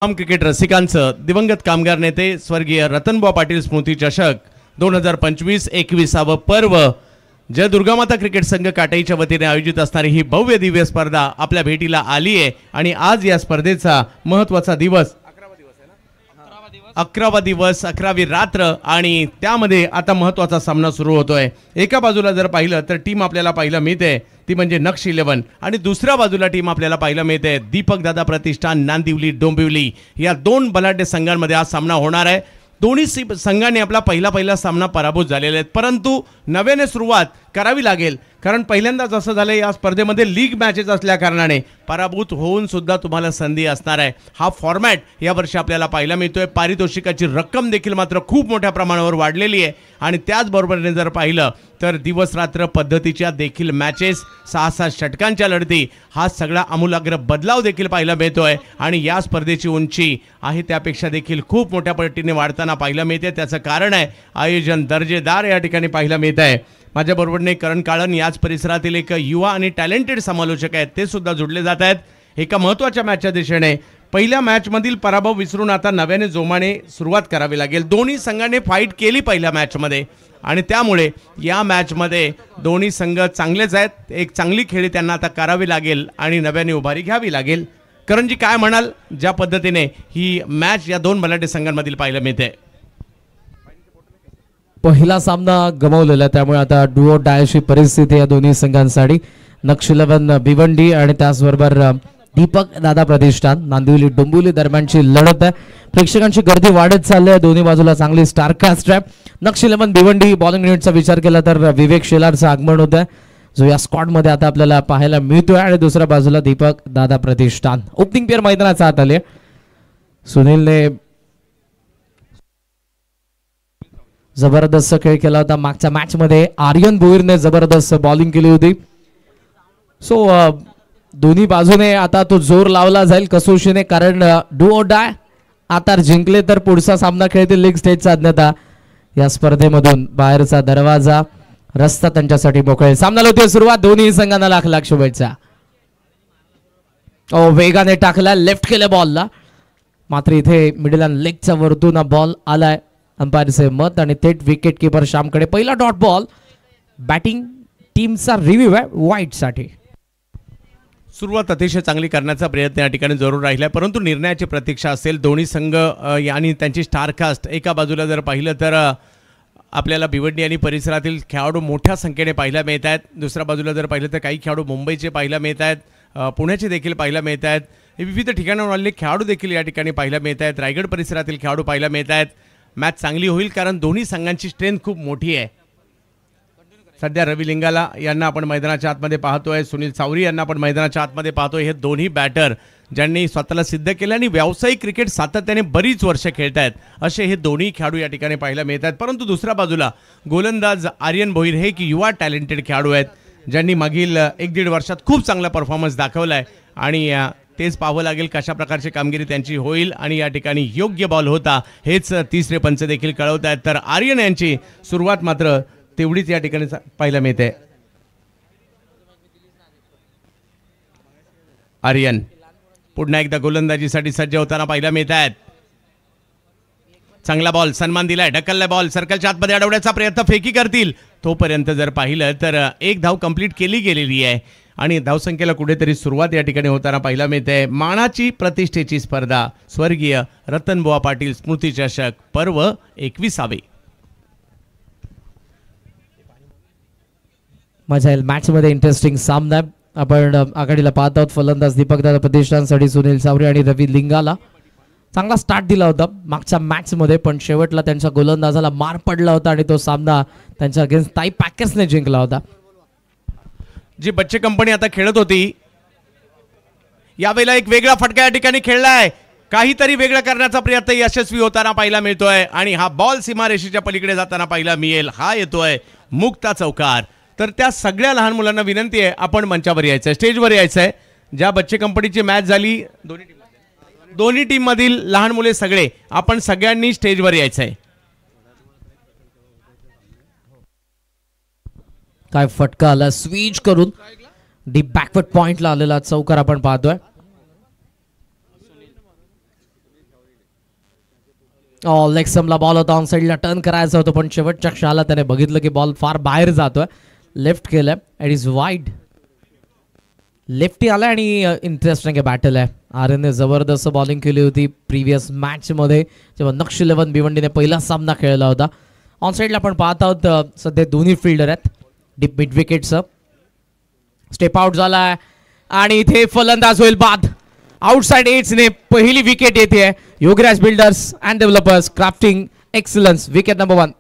Cricket रसिकांचं दिवंगत कामगार नेते स्वर्गीय रतनबुवा पाटील स्मृती चषक 2025-21 पर्व जय दुर्गामाता क्रिकेट संघ काटाईच्या वतीने आयोजित असणारी ही भव्य दिव्य स्पर्धा आपल्या भेटीला आली आहे आणि आज या स्पर्धेचा महत्त्वाचा दिवस 11वा दिवस 11वी रात्र आणि त्यामध्ये आता महत्त्वाचा सामना सुरू होतोय। एका बाजूला जर पाहिलं तर टीम आपल्याला पाहायला मिळते ती म्हणजे नक्ष 11 आणि दुसऱ्या बाजूला टीम आपल्याला पाहायला मिळते दीपक दादा प्रतिष्ठान नांदिवली डोंबिवली। या दोन बलाढ्य संघांमध्ये हा सामना होणार आहे। दोन्ही संघांनी आपला पहिला सामना पराभूत झालेले आहेत, परंतु नव्याने सुरुवात करावी लागेल कारण पहिल्यांदाच असं झालं या स्पर्धेमध्ये लीग मॅचेस असल्या कारणाने पराभूत होऊन सुद्धा तुम्हाला संधी असणार आहे। हा फॉर्मॅट यावर्षी आपल्याला पाहायला मिळतोय। पारितोषिकाची रक्कम देखील मात्र खूप मोठ्या प्रमाणावर वाढलेली आहे आणि त्याचबरोबरीने जर पाहिलं तर दिवस रात्र पद्धतीच्या देखील मॅचेस 6-6 षटकांच्या लढती हा सगळा आमूलाग्र बदलाव देखील पाहायला मिळतोय आणि या स्पर्धेची उंची आहे त्यापेक्षा देखील खूप मोठ्या पटीने वाढताना पाहायला मिळते। त्याचं कारण आहे आयोजन दर्जेदार या ठिकाणी पाहायला मिळत आहे। माझ्या बरोबरने करण काळन याच परिसरातील एक युवा आणि टॅलेंटेड समालोचक आहेत, ते सुद्धा जुडले जात आहेत एका महत्त्वाच्या मॅचच्या दिशेने। पहिल्या मॅचमधील पराभव विसरून आता नव्याने जोमाने सुरुवात करावी लागेल। दोन्ही संघाने फाईट केली पहिल्या मॅचमध्ये आणि त्यामुळे या मॅचमध्ये दोन्ही संघ चांगलेच आहेत। एक चांगली खेळी त्यांना आता करावी लागेल आणि नव्याने उभारी घ्यावी लागेल। करणजी काय म्हणाल ज्या पद्धतीने ही मॅच या दोन बलाढ्य संघांमधील पाहायला मिळते? पहिला सामना गमावलेला त्यामुळे आता डुओ डायची परिस्थिती या दोन्ही संघांसाठी। नक्ष 11 भिवंडी आणि त्याचबरोबर दीपक दादा प्रतिष्ठान नांदिवली डोंबिवली दरम्यानची लढत आहे। प्रेक्षकांची गर्दी वाढत चालली आहे, दोन्ही बाजूला चांगली स्टारकास्ट आहे। नक्ष 11 भिवंडी बॉलिंग युनिटचा विचार केला तर विवेक शेलारचं आगमन होत आहे जो या स्क्वॉड मध्ये आता आपल्याला पाहायला मिळतोय आणि दुसऱ्या बाजूला दीपक दादा प्रतिष्ठान। ओपनिंग पेअर मैदानाचा आत आले। सुनीलने जबरदस्त खेळ केला होता मागच्या मॅच मध्ये। आर्यन भोईरने जबरदस्त बॉलिंग केली होती। सो दोन्ही बाजूने आता तो जोर लावला जाईल कसोशीने कारण डू ऑर डाय आता जिंकले तर पुढचा सामना खेळतील लीग स्टेज साधण्याचा या स्पर्धेमधून बाहेरचा दरवाजा रस्ता त्यांच्यासाठी मोकळे। सामन्याला होती सुरुवात, दोन्ही संघांना लाख लाख शुभेच्छा। वेगाने टाकला लेफ्ट केल्या बॉलला, मात्र इथे मिडल अँड लेगच्या वरतून बॉल आलाय अंपायरचे मत आणि थेट विकेट किपर श्यामकडे। पहिला डॉट बॉल बॅटिंग टीमचा रिव्ह्यू आहे वाईट साठी। सुरुवात अतिशय चांगली करण्याचा प्रयत्न या ठिकाणी जरूर राहिला, परंतु निर्णयाची प्रतीक्षा असेल। दोन्ही संघ आणि त्यांची स्टारकास्ट एका बाजूला जर पाहिलं तर आपल्याला भिवंडी आणि परिसरातील खेळाडू मोठ्या संख्येने पाहायला मिळत आहेत। दुसऱ्या बाजूला जर पाहिलं तर काही खेळाडू मुंबईचे पाहायला मिळत आहेत, पुण्याचे देखील पाहायला मिळत आहेत। विविध ठिकाणाहून आलेले खेळाडू देखील या ठिकाणी पाहायला मिळत आहेत। रायगड परिसरातील खेळाडू पाहायला मिळत आहेत। मॅच चांगली होईल कारण दोन्ही संघांची स्ट्रेंथ खूप मोठी आहे। सध्या रवी लिंगाला यांना आपण मैदानाच्या आतमध्ये पाहतोय, सुनील सावरी यांना आपण मैदानाच्या आतमध्ये पाहतोय। हे दोन्ही बॅटर ज्यांनी स्वतःला सिद्ध केलं आणि व्यावसायिक क्रिकेट सातत्याने बरीच वर्ष खेळत आहेत असे हे दोन्ही खेळाडू या ठिकाणी पाहायला मिळत आहेत। परंतु दुसऱ्या बाजूला गोलंदाज आर्यन भोईर हे एक युवा टॅलेंटेड खेळाडू आहेत ज्यांनी मागील 1-1.5 वर्षात खूप चांगला परफॉर्मन्स दाखवला आहे आणि तेच पाहावं लागेल कशा प्रकारची कामगिरी त्यांची होईल। आणि या ठिकाणी योग्य बॉल होता हेच तिसरे पंच देखील कळवत आहेत, तर आर्यन यांची सुरुवात मात्र तेवढीच या ठिकाणी पाहायला मिळते। आर्यन पुन्हा एकदा गोलंदाजीसाठी सज्ज होताना पाहायला मिळत आहेत। चांगला बॉल सन्मान दिलाय, ढकललाय बॉल सर्कलच्या आतमध्ये अडवण्याचा प्रयत्न फेकी करतील। तोपर्यंत जर पाहिलं तर एक धाव कंप्लीट केली गेलेली आहे आणि धावसंख्येला कुठेतरी सुरुवात या ठिकाणी होताना पाहायला मिळते। मानाची प्रतिष्ठेची स्पर्धा स्वर्गीय रतनबुवा पाटील स्मृती चषक पर्व 21. मजा येईल मॅच मध्ये, इंटरेस्टिंग सामना आपण आघाडीला पाहत आहोत। फलंदाज दीपक दादा प्रतिष्ठानसाठी सुनील सावरी आणि रवी लिंगाला चांगला स्टार्ट दिला होता मागच्या मॅच मध्ये, पण शेवटला त्यांच्या गोलंदाजाला मार पडला होता आणि तो सामना त्यांच्या अगेन्स्ट ताई पॅकर्सने जिंकला होता। जी बच्चे कंपनी आता खेळत होती यावेळेला एक वेगळा फटका या ठिकाणी खेळलाय, काहीतरी वेगळं करण्याचा प्रयत्न यशस्वी होताना पाहायला मिळतोय आणि हा बॉल सीमारेषेच्या पलीकडे जाताना पाहायला मिळेल। हा येतोय मुक्ता चौकार। तर त्या सगळ्या लहान मुलांना विनंती आहे आपण मंचावर यायचं आहे, स्टेजवर यायचं आहे। ज्या बच्चे कंपनीची मॅच झाली दोन्ही टीम मधील लहान मुले सगळे आपण सगळ्यांनी स्टेजवर यायचं आहे। काय फटका आला स्विच करून डीप बॅकवर्ड पॉइंटला आलेला चौकार आपण पाहतोय। लेग स्टंपला बॉल होता, ऑन साईडला टर्न करायचा होतं पण शेवटच्या क्षणाला त्याने बघितलं की बॉल फार बाहेर जातोय, लेफ्ट केलंय. It is wide. लेफ्टी आलाय आणि इंटरेस्टिंग बॅटल आहे. आर्यनने जबरदस्त बॉलिंग केली होती प्रिव्हियस मॅच मध्ये जेव्हा नक्ष 11 भिवंडीने पहिला सामना खेळला होता. ऑन साईडला आपण पाहत आहोत सध्या दोन्ही फिल्डर आहेत. डीप मिड विकेटचं स्टेप आउट झालाय आणि इथे फलंदाज होईल बाद. आउटसाइड एट्सने पहिली विकेट येते. Yograj builders and developers crafting excellence, wicket number 1.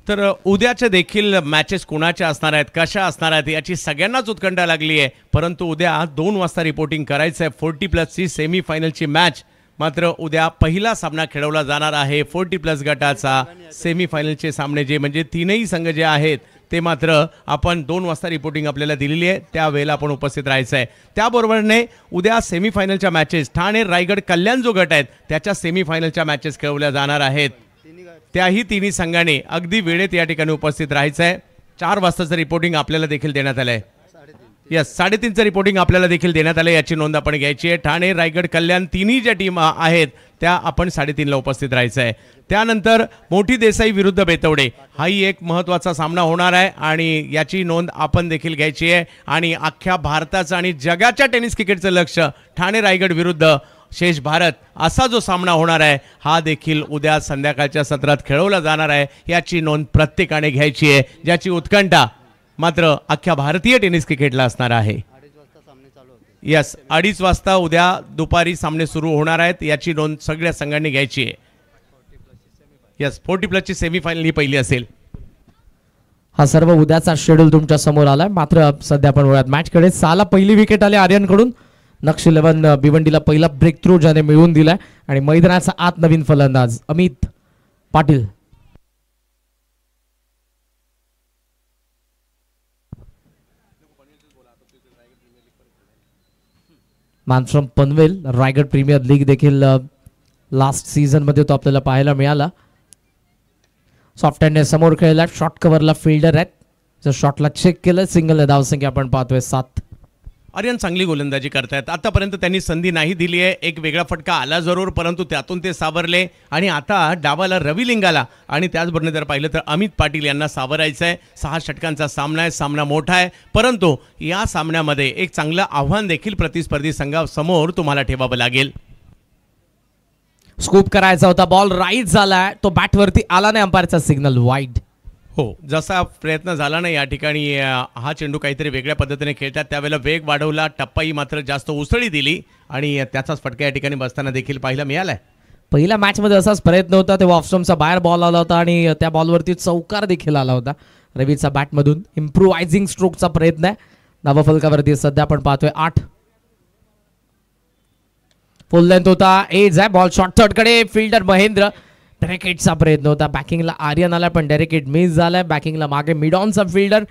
तर उद्याच्या देखील मॅचेस कोणाच्या असणार आहेत, कशा असणार आहेत याची सगळ्यांनाच उत्कंठा लागली आहे. परंतु उद्या 2 वाजता रिपोर्टिंग करायचं आहे 40+ सेमीफायनलची मॅच. मात्र उद्या पहिला सामना खेळवला जाणार आहे 40+ गटाचा. सेमीफायनलचे सामने जे म्हणजे तीनही संघ जे आहेत ते मात्र आपण 2 वाजता रिपोर्टिंग आपल्याला दिलेली आहे, त्यावेळेला आपण उपस्थित राहायचं आहे. त्याबरोबरने उद्या सेमीफायनलच्या मॅचेस ठाणे रायगड कल्याण जो गट आहेत त्याच्या सेमीफायनलच्या मॅचेस खेळवल्या जाणार आहेत. त्याही तिन्ही संघाने अगदी वेळेत या ठिकाणी उपस्थित राहायचं आहे. 4 वाजताचं रिपोर्टिंग आपल्याला देखील देण्यात आलं आहे. यस, 3:30चं रिपोर्टिंग आपल्याला देखील देण्यात आलं, याची नोंद आपण घ्यायची आहे. ठाणे रायगड कल्याण तिन्ही ज्या टीम आहेत त्या आपण 3:30ला उपस्थित राहायचं आहे. त्यानंतर मोठी देसाई विरुद्ध बेतवडे हाही एक महत्त्वाचा सामना होणार आहे आणि याची नोंद आपण देखील घ्यायची आहे. आणि अख्ख्या भारताचं आणि जगाच्या टेनिस क्रिकेटचं लक्ष ठाणे रायगड विरुद्ध शेष भारत असा जो सामना होणार आहे हा देखील उद्या संध्याकाळच्या सत्रात खेळवला जाणार आहे, याची नोंद प्रत्येकाने घ्यायची आहे, ज्याची उत्कंठा मात्र अख्ख्या भारतीय टेनिस क्रिकेटला असणार आहे. यस, 2:30 वाजता उद्या दुपारी सामने सुरू होणार आहेत, याची नोंद सगळ्या संघांनी घ्यायची आहे. यस, 40+ सेमीफायनल ही पहिली असेल. हा सर्व उद्याचा शेड्यूल तुमच्या समोर आलाय. मात्र सध्या आपण वळूयात मॅचकडे. 6ला पहिली विकेट आली आर्यनकडून. नक्ष 11 भिवंडीला पहिला ब्रेक थ्रू ज्याने मिळवून दिलाय आणि मैदानाचा आत नवीन फलंदाज Amit Patil. Man from Panvel, Raigad premier league देखील लास्ट सीझन मध्ये तो आपल्याला पाहायला मिळाला. सॉफ्ट हँडने समोर खेळला, शॉर्ट कव्हरला फिल्डर आहेत. जर शॉटला चेक केलं सिंगल धावसंख्या आपण पाहतोय 7. आर्यन चांगली गोलंदाजी करतायत. आतापर्यंत त्यांनी संधी नाही दिली आहे. एक वेगळा फटका आला जरूर, परंतु त्यातून ते सावरले आणि आता डावाला रवी लिंगाला आणि त्याचबरोबर जर पाहिलं तर अमित पाटील यांना सावरायचं आहे. 6 षटकांचा सामना आहे, सामना मोठा आहे, परंतु या सामन्यामध्ये एक चांगलं आव्हान देखील प्रतिस्पर्धी संघासमोर तुम्हाला ठेवावं लागेल. स्कूप करायचा होता, बॉल राईट झालाय, तो बॅटवरती आला नाही, अंपायरचा सिग्नल वाईड. हो, जसा प्रयत्न झाला नाही या ठिकाणी हा चेंडू काहीतरी वेगळ्या पद्धतीने खेळतात, त्यावेळेला वेग वाढवला, टप्पाही मात्र जास्त उसळी दिली आणि त्याचाच फटका या ठिकाणी बसताना देखील पाहायला मिळालाय. पहिल्या मॅच मध्ये असाच प्रयत्न होता, तेव्हा ऑफस्टम्पचा बाहेर बॉल आला होता आणि त्या बॉलवरती चौकार देखील आला होता. रवीचा बॅटमधून इम्प्रूव्हायझिंग स्ट्रोकचा प्रयत्न आहे. डावा फलकावरती सध्या आपण पाहतोय 8. फुल लेंथ होता, एज आहे, बॉल शॉर्ट थर्डकडे, फिल्डर महेंद्र. डेरेकेटचा प्रयत्न होता, बॅकिंगला आर्यन आला पण डेरेकेट मिस झालाय. बॅकिंगला मागे मिडॉनचा फिल्डर,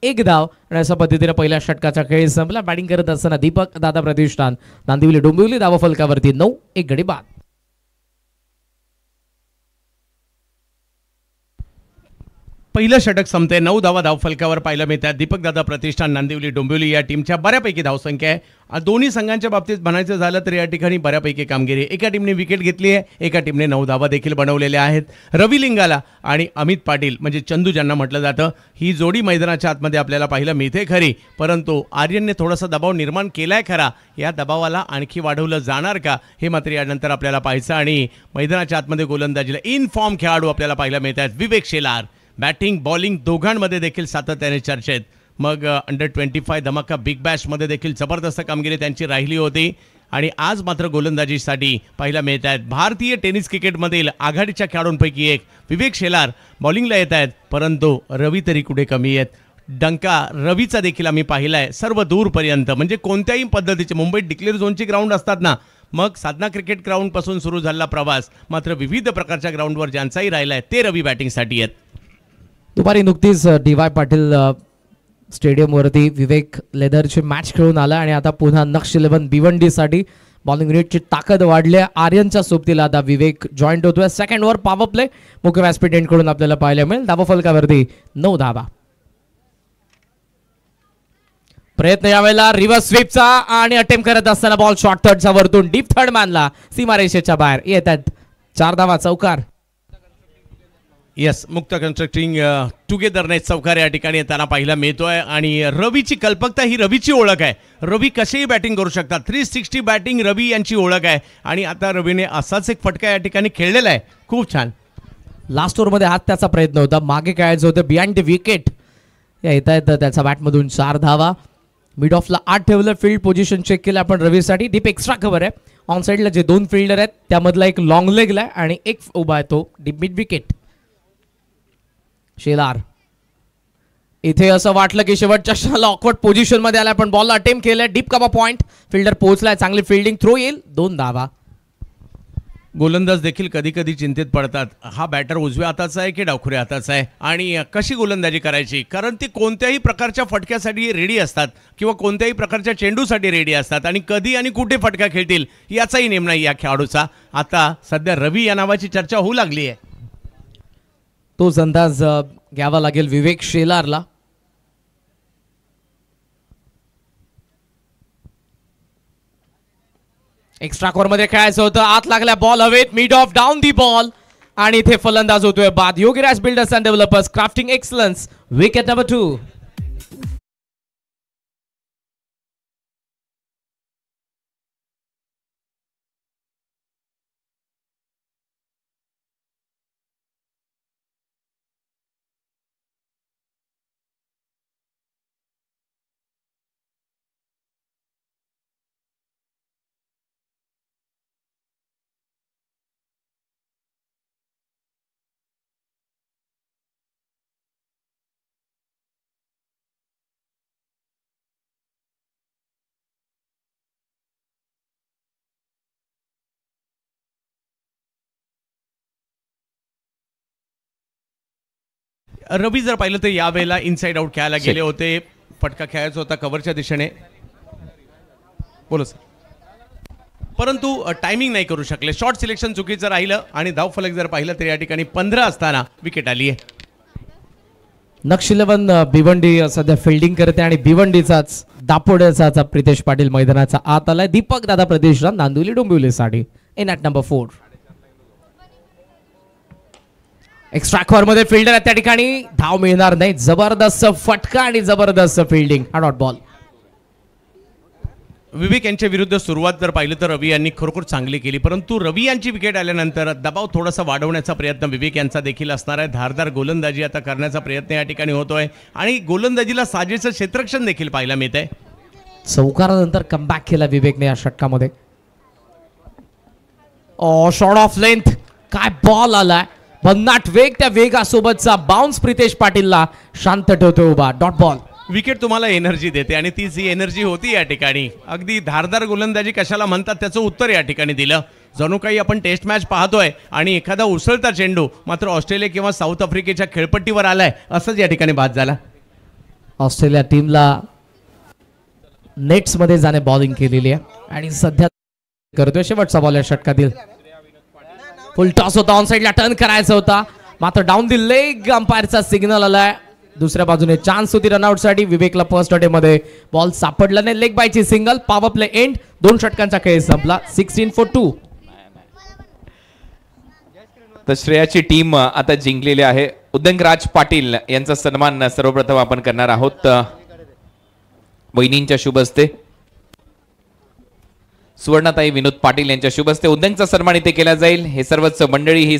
1 धाव आणि अशा पद्धतीने पहिल्या षटकाचा खेळ संपला. बॅटिंग करत असताना दीपक दादा प्रतिष्ठान, नांदिवली डोंबिवली धावा फलकावरती 9, 1 गडी बाद. पहिलं षटक संपते, 9 धावा धावफलकावर पाहायला मिळतात. दीपक दादा प्रतिष्ठान, नांदिवली डोंबिवली या टीमच्या बऱ्यापैकी धावसंख्या आहे. दोन्ही संघांच्या बाबतीत म्हणायचं झालं तर या ठिकाणी बऱ्यापैकी कामगिरी. एका टीमने विकेट घेतली आहे, एका टीमने 9 धावा देखील बनवलेल्या आहेत. रवी लिंगाला आणि अमित पाटील म्हणजे चंदू ज्यांना म्हटलं जातं, ही जोडी मैदानाच्या आतमध्ये आपल्याला पाहायला मिळते खरी, परंतु आर्यनने थोडासा दबाव निर्माण केलाय खरा. या दबावाला आणखी वाढवलं जाणार का हे मात्र यानंतर आपल्याला पाहायचं. आणि मैदानाच्या आतमध्ये गोलंदाजीला इन फॉर्म खेळाडू आपल्याला पाहायला मिळतात. विवेक शेलार बॅटिंग बॉलिंग दोघांमध्ये देखील सातत्याने चर्चेत. मग अंडर 25 धमाका बिग बॅशमध्ये देखील जबरदस्त कामगिरी त्यांची राहिली होती आणि आज मात्र गोलंदाजीसाठी पाहायला मिळत आहेत. भारतीय टेनिस क्रिकेटमधील आघाडीच्या खेळाडूंपैकी एक विवेक शेलार बॉलिंगला येत आहेत, परंतु रवी तरी कुठे कमी आहेत. डंका रवीचा देखील आम्ही पाहिलाय सर्व दूरपर्यंत, म्हणजे कोणत्याही पद्धतीचे मुंबईत डिक्लेअर झोनची ग्राउंड असतात ना, मग साधना क्रिकेट ग्राउंडपासून सुरू झालेला प्रवास मात्र विविध प्रकारच्या ग्राउंडवर ज्यांचाही राहिला आहे ते रवी बॅटिंगसाठी आहेत. दुपारी नुकतीच DY पाटील स्टेडियमवरती विवेक लेदरची मॅच खेळून आला आणि आता पुन्हा नक्ष 11 भिवंडीसाठी बॉलिंग युनिटची ताकद वाढली आहे. आर्यनच्या सोबतीला आता विवेक जॉईंट होतोय. सेकंड ओव्हर पॉवर प्ले मुख्य व्यासपीठ कडून आपल्याला पाहायला मिळेल. धावफलकावरती 9 धावा. प्रयत्न यावेळेला रिव्हर्स स्वीपचा आणि अटेम्प्ट करत असताना बॉल शॉर्ट थर्डचा वरतून डीप थर्ड मानला. सीमारेषेच्या बाहेर येतात 4 धावा. चौकार. यस, मुक्त कन्स्ट्रक्टिंग टुगेदरनेस चौकार या ठिकाणी येताना पाहायला मिळतोय. आणि रवीची कल्पकता ही रवीची ओळख आहे. रवी कसेही बॅटिंग करू शकतात. 360 बॅटिंग रवी यांची ओळख आहे. आणि आता रवीने असाच एक फटका या ठिकाणी खेळलेला आहे. खूप छान. लास्ट ओव्हरमध्ये हात त्याचा प्रयत्न होता. मागे खेळायचं होतं बिहाइंड द विकेट. येता येतं त्याच्या बॅटमधून 4 धावा. मिड ऑफला 8 ठेवलं. फील्ड पोझिशन चेक केलं आपण रवीसाठी. डीप एक्स्ट्रा कव्हर आहे. ऑन साईडला जे 2 फिल्डर आहेत त्यामधला एक लॉंग लेगला आहे आणि एक उभा आहे तो डीप मिड विकेट. शेलार इथे असं वाटलं की शेवटच्या क्षणाला ऑकवर्ड पोझिशन मध्ये आला, पण बॉलला अटेम्प्ट केलाय. Deep cover point. फिल्डर पोहोचलाय. चांगली फिल्डिंग. थ्रो येईल. 2 धावा. गोलंदाज देखील कधी कधी चिंतेत पडतात. हा बॅटर उजव्या हाताचा आहे की डावखुऱ्या हाताचा आहे आणि कशी गोलंदाजी करायची. कारण ती कोणत्याही प्रकारच्या फटक्यासाठी रेडी असतात किंवा कोणत्याही प्रकारच्या चेंडूसाठी रेडी असतात आणि कधी आणि कुठे फटका खेळतील याचाही नेम नाही या खेळाडूचा. आता सध्या रवी या नावाची चर्चा होऊ लागली आहे. तोच अंदाज घ्यावा लागेल विवेक शेलारला. एक्स्ट्रा कोर मध्ये खेळायचं होतं. आत लागल्या बॉल हवेत. Mid of down the ball आणि इथे फलंदाज होतोय बाद. Yogiraj builders and developers crafting excellence. Wicket number 2. रवी जर पाहिलं तर यावेळेला इनसाइड आउट खेळायला गेले होते. फटका खेळायचा होता कव्हरच्या दिशेने. बोलो सर. परंतु टायमिंग नाही करू शकले. शॉर्ट सिलेक्शन चुकीचं राहिलं आणि धावफलक जर पाहिलं तर या ठिकाणी 15 असताना विकेट आली आहे. नक्ष 11 भिवंडी सध्या फिल्डिंग करते आणि भिवंडीचाच दापोड्याचा प्रितेश पाटील मैदानाचा आत आलाय. दीपक दादा प्रदेशराव नांदिवली डोंबिवलीसाठी in at number 4. Extra cover मध्ये फिल्डर आहे त्या ठिकाणी. धाव मिळणार नाही. जबरदस्त फटका आणि जबरदस्त फिल्डिंग. हा डॉट बॉल. विवेक यांच्या विरुद्ध सुरुवात जर पाहिलं तर रवी यांनी खरोखर चांगली केली, परंतु रवी यांची विकेट आल्यानंतर दबाव थोडासा वाढवण्याचा प्रयत्न विवेक यांचा देखील असणार आहे. धारदार गोलंदाजी आता करण्याचा प्रयत्न या ठिकाणी होतोय आणि गोलंदाजीला साजेचं क्षेत्ररक्षण देखील पाहायला मिळतंय. चौकारानंतर कमबॅक केला विवेकने या षटकामध्ये. Short of length. काय बॉल आलाय. भन्नाट वेग. त्या वेगासोबतचा बाउन्स प्रितेश पाटीलला शांत ठेवतो उभा. Dot ball. विकेट तुम्हाला एनर्जी देते आणि तीच ही एनर्जी होती या ठिकाणी. अगदी धारदार गोलंदाजी कशाला म्हणतात त्याचं उत्तर या ठिकाणी दिलं. जणू काही आपण टेस्ट मॅच पाहतोय आणि एखादा उसळता चेंडू मात्र ऑस्ट्रेलिया किंवा साऊथ आफ्रिकेच्या खेळपट्टीवर आलाय असंच या ठिकाणी बाद झाला. ऑस्ट्रेलिया टीमला नेट्स मध्ये जाणे बॉलिंग केलेली आहे आणि सध्या करतोय शेवटचा बॉल या षटकातील. फुल टॉस होता. ऑन साइडला टर्न करायचा होता मात्र डाऊन दी लेग अंपायरचा सिग्नल आलाय. दुसऱ्या बाजूने चान्स होती रनआउट साठी. विवेकला फर्स्ट अटे मध्ये बॉल सापडला नाही. लेग बायची सिंगल. Power play end. 2 षटकांचा खेळ संपला. 16 for 2. तर श्रेयाची टीम आता जिंकलेली आहे. उदयनराज पाटील यांचा सन्मान सर्वप्रथम आपण करणार आहोत. वहिनींच्या शुभ हस्ते सुवर्णाताई विनोद पाटील यांच्या शुभ हस्ते उदयनचा सन्मान इथे केला जाईल. हे सर्वच मंडळी ही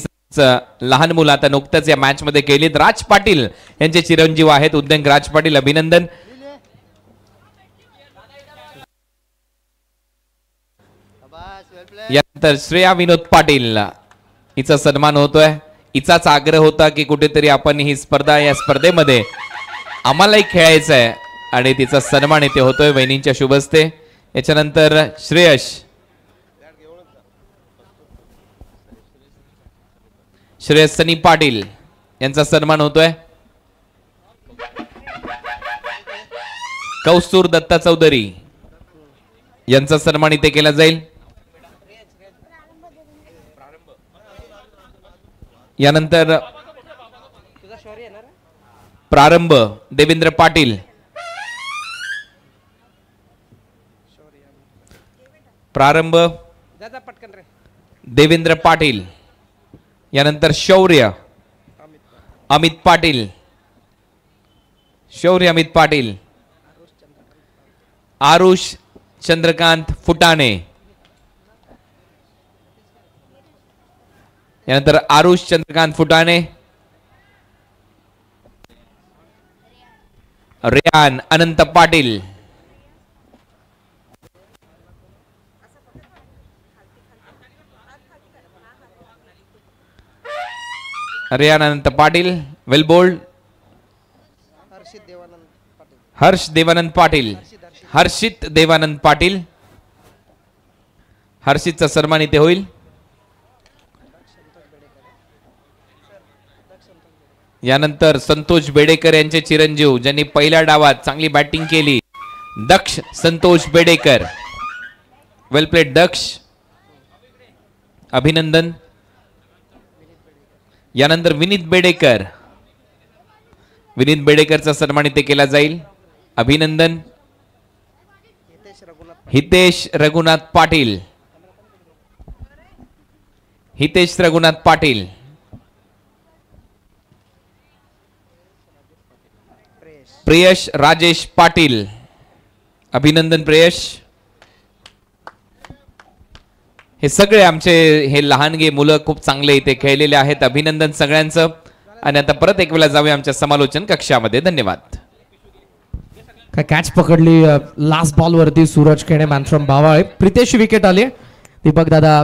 लहान मुलं आता नुकतंच या मॅच मध्ये केलीत. राज पाटील यांचे चिरंजीव आहेत उदयन राज पाटील. अभिनंदन. यानंतर श्रेया विनोद पाटील हिचा सन्मान होतोय. हिचाच आग्रह होता की कुठेतरी आपण ही स्पर्धा या स्पर्धेमध्ये आम्हालाही खेळायचं आहे आणि तिचा सन्मान इथे होतोय वहिनींच्या शुभ हस्ते. याच्यानंतर श्रेयस सनी पाटील यांचा सन्मान होतोय. कौस्तुर दत्ता चौधरी यांचा सन्मान इथे केला जाईल. यानंतर प्रारंभ देवेंद्र पाटील, प्रारंभ देवेंद्र पाटील, यानंतर शौर्य अमित पाटील, शौर्य अमित पाटील, आरुष चंद्रकांत फुटाणे, यानंतर आरुष चंद्रकांत फुटाणे, रेयान अनंत पाटील, रेयान अनंत पाटील, वेल बोल्ड, हर्ष देवानंद पाटील, हर्षित देवानंद पाटील, हर्षितचा सन्मान इथे होईल. यानंतर संतोष बेडेकर यांचे चिरंजीव ज्यांनी पहिल्या डावात चांगली बॅटिंग केली, दक्ष संतोष बेडेकर, वेल प्लेड दक्ष, अभिनंदन. यानंतर विनीत बेडेकर, विनीत बेडेकरचा सन्मान इथे केला जाईल, अभिनंदन. हितेश रघुनाथ पाटील, हितेश रघुनाथ पाटील, प्रियश राजेश पाटील, अभिनंदन प्रियश. हे सगळे आमचे हे लहानगे मुलं खूप चांगले इथे खेळलेले आहेत, अभिनंदन सगळ्यांचं. आणि आता परत एक वेळा जाऊया आमच्या समालोचन कक्षामध्ये. धन्यवाद. काय कॅच पकडली लास्ट बॉल वरती सूरज खेणे मॅन फ्रॉम बावाळे. प्रितेश विकेट आली. दीपक दादा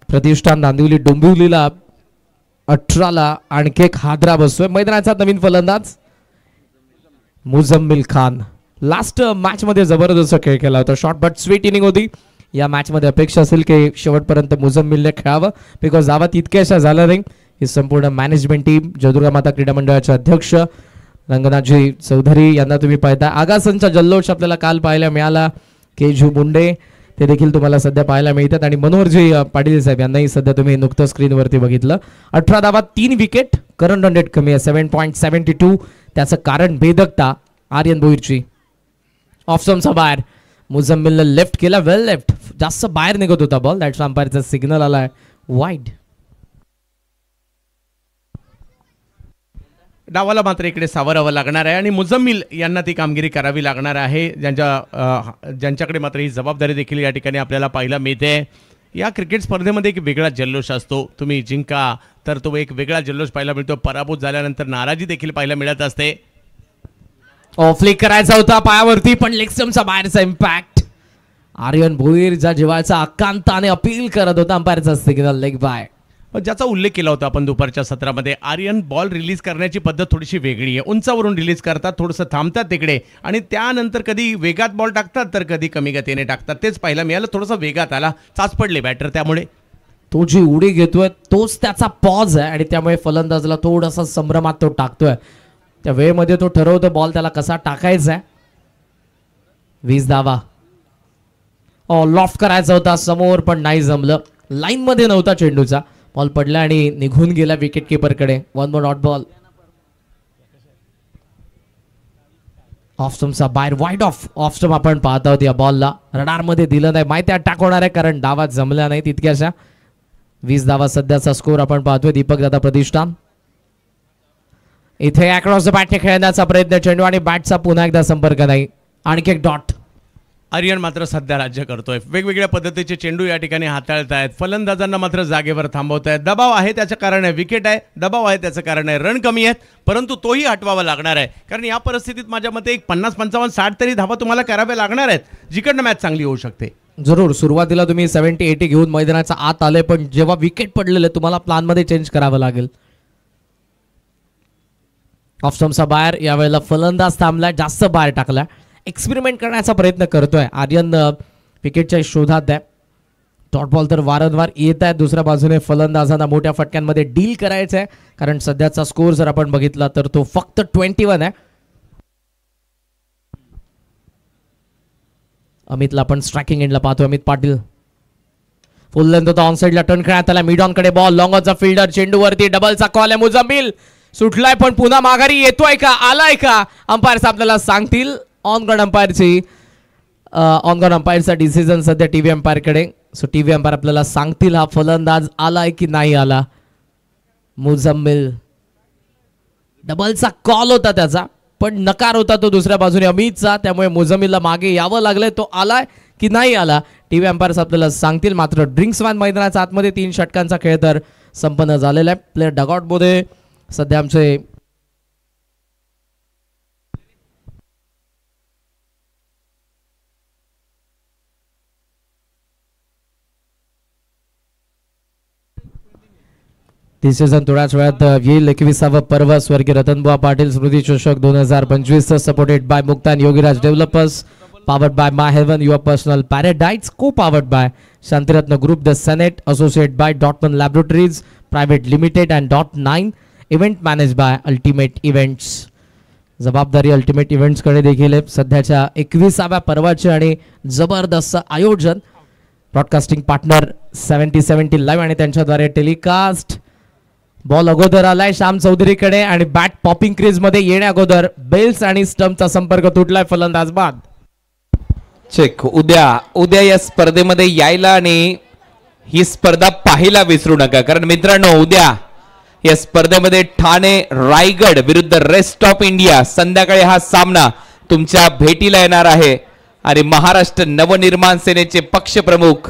प्रतिष्ठान नांदिवली डोंबिवलीला 18ला आणखी एक हादरा बसतोय. मैदानाचा नवीन फलंदाज मुझम्मिल खान. लास्ट मॅच मध्ये जबरदस्त खेळ केला होता, शॉर्ट बट स्वीट इनिंग होती. या मॅच मध्ये अपेक्षा असेल की शेवटपर्यंत मुझम्मिलने खेळावं, बिकॉज धावा तितक्याशा झाला नाही. ही संपूर्ण मॅनेजमेंट टीम, जयदुर्गा माता क्रीडा मंडळाचे अध्यक्ष रंगनाथजी चौधरी यांना तुम्ही पाहता. आगासांचा जल्लोष आपल्याला काल पाहायला मिळाला. केजू मुंडे ते देखील तुम्हाला सध्या पाहायला मिळतात आणि मनोहरजी पाटील साहेब यांनाही सध्या तुम्ही नुकतं स्क्रीनवरती बघितलं. 18 धावा 3 विकेट, करंट रन रेट कमी आहे 7.72. त्याचं कारण भेदकता आर्यन भोईरची. ऑफ स्टंपचा बाहेर मुझम्मिलने लेफ्ट केला, वेल लेफ्ट, जास्त बाहेर निघत होता बॉल. दॅट्स अंपायरचा सिग्नल आलाय वाईड. डावाला मात्र इकडे सावरावं लागणार आहे आणि मुझम्मिल यांना ती कामगिरी करावी लागणार आहे, ज्यांच्याकडे मात्र ही जबाबदारी देखील या ठिकाणी आपल्याला पाहायला मिळते. या क्रिकेट स्पर्धेमध्ये एक वेगळा जल्लोष असतो. तुम्ही जिंका तर तो एक वेगळा जल्लोष पाहायला मिळतो, पराभूत झाल्यानंतर नाराजी देखील पाहायला मिळत असते. फ्लिक करायचा होता पायावरती, पण लेग स्टंपचा बाहेरचा इम्पॅक्ट. आर्यन भोईरचा जीवाचा आकांताने अपील करत होता, अंपायरचा सिग्नल लेग बाय. ज्याचा उल्लेख केला होता आपण दुपारच्या सत्रामध्ये. आर्यन बॉल रिलीज करण्याची पद्धत थोडीशी वेगळी आहे. उंचावरून रिलीज करतात, थोडंसं थांबतात तिकडे आणि त्यानंतर कधी वेगात बॉल टाकतात तर कधी कमी गतीने टाकतात. तेच पाहायला मिळालं. थोडंसं वेगात आला, चाच पडले बॅटर, त्यामुळे तो जी उडी घेतोय तोच त्याचा पॉज आहे आणि त्यामुळे फलंदाजला थोडासा संभ्रमात तो टाकतोय. त्या वेळेमध्ये तो ठरवतो बॉल त्याला कसा टाकायचा आहे. 20 धावा. लॉफ्ट करायचा होता समोर, पण नाही जमलं. लाईन मध्ये नव्हता चेंडूचा, बॉल पडला आणि निघून गेला विकेट किपरकडे. 1 more डॉट बॉल. ऑफ स्टंपचा बाहेर, वाईड ऑफ स्टंप आपण पाहत आहोत. या बॉलला रडार मध्ये दिलं नाही, माहिती अटॅक होणार आहे कारण डावात जमल्या नाही तितक्याशा. 20 धावा सध्याचा स्कोर आपण पाहतोय. दीपक दादा प्रतिष्ठान इथे अक्रॉस द बॅटने खेळण्याचा प्रयत्न, चेंडू आणि बॅटचा पुन्हा एकदा संपर्क नाही. आणखी एक डॉट. आर्यन मात्र सध्या राज्य करतोय. वेगवेगळ्या पद्धतीचे चेंडू या ठिकाणी हाताळतायत. फलंदाजांना मात्र जागेवर थांबवतायत. दबाव आहे त्याचं कारण आहे विकेट आहे, दबाव आहे त्याचं कारण आहे रन कमी आहेत, परंतु तोही हटवावा लागणार आहे. कारण या परिस्थितीत माझ्या मते एक 50, 55, 60 तरी धावा तुम्हाला कराव्या लागणार आहेत, जिकडनं मॅच चांगली होऊ शकते. जरूर. सुरुवातीला तुम्ही 70-80 घेऊन मैदानाचा आत आले, पण जेव्हा विकेट पडलेले तुम्हाला प्लान मध्ये चेंज करावं लागेल. ऑफ स्टंपचा बाहेर. यावेळेला फलंदाज थांबला, जास्त बाहेर टाकला. एक्सपेरिमेंट करण्याचा प्रयत्न करतोय आर्यन. विकेटच्या शोधात आहे. डॉट बॉल तर वारंवार येत आहे. दुसऱ्या बाजूने फलंदाजांना मोठ्या फटक्यांमध्ये डील करायचं आहे, कारण सध्याचा स्कोर जर आपण बघितला तर तो फक्त 21 आहे. अमितला आपण स्ट्रायकिंग एंडला पाहतो. अमित पाटील फुल लेंथ होता ऑन साइडला टर्न खेळण्यात आला. मिड ऑन कडे बॉल, लॉंगचा फिल्डर, चेंडूवरती डबलचा कॉल आहे. मुझम्मिल सुटलाय पण पुन्हा माघारी येतोय का, आलाय का, अंपायर्स आपल्याला सांगतील. ऑन ग्राउंड अंपायरचा डिसिजन सध्या टीव्ही अंपायर कडे. सो टीव्ही अंपायर आपल्याला सांगतील हा फलंदाज आलाय की नाही आला. मुझम्मिल डबलचा कॉल होता त्याचा, पण नकार होता तो दुसऱ्या बाजूने अमितचा, त्यामुळे मुझम्मिलला मागे यावं लागलंय. तो आलाय की नाही आला टीव्ही अंपायर्स आपल्याला सांगतील. मात्र ड्रिंक्स वॅन मैदानाच्या आतमध्ये 3 षटकांचा खेळ तर संपन्न झालेला आहे. प्लेयर डगआउट मध्ये सध्या आमचे सीझन थोड्याच वेळात येईल. 21वा पर्व स्वर्गीय रतनबुवा पाटील स्मृती चषक 2025 supported by Muktan Yogiraj developers, powered by My Heaven, your personal paradise, co-powered by Shantiratna Group, The Senate, associated by Dortmund Laboratories Private Limited and .9, event managed by Ultimate Events. जबाबदारी अल्टिमेट इव्हेंट्स कडे देखील आहे. सध्याच्या 21व्या पर्वाचे आणि जबरदस्त आयोजन. ब्रॉडकास्टिंग पार्टनर 7070 लाईव्ह आणि त्यांच्याद्वारे telecast. Ball अगोदर आलाय श्याम चौधरीकडे आणि बॅट पॉपिंग क्रीज मध्ये येण्या अगोदर बेल्स आणि स्टंपचा संपर्क तुटलाय. फलंदाज बाद. चेक. उद्या या स्पर्धेमध्ये यायला आणि ही स्पर्धा पाहायला विसरू नका, कारण मित्रांनो उद्या या स्पर्धेमध्ये ठाणे रायगड विरुद्ध रेस्ट ऑफ इंडिया संध्याकाळी हा सामना तुमच्या भेटीला येणार आहे. आणि महाराष्ट्र नवनिर्माण सेनेचे पक्षप्रमुख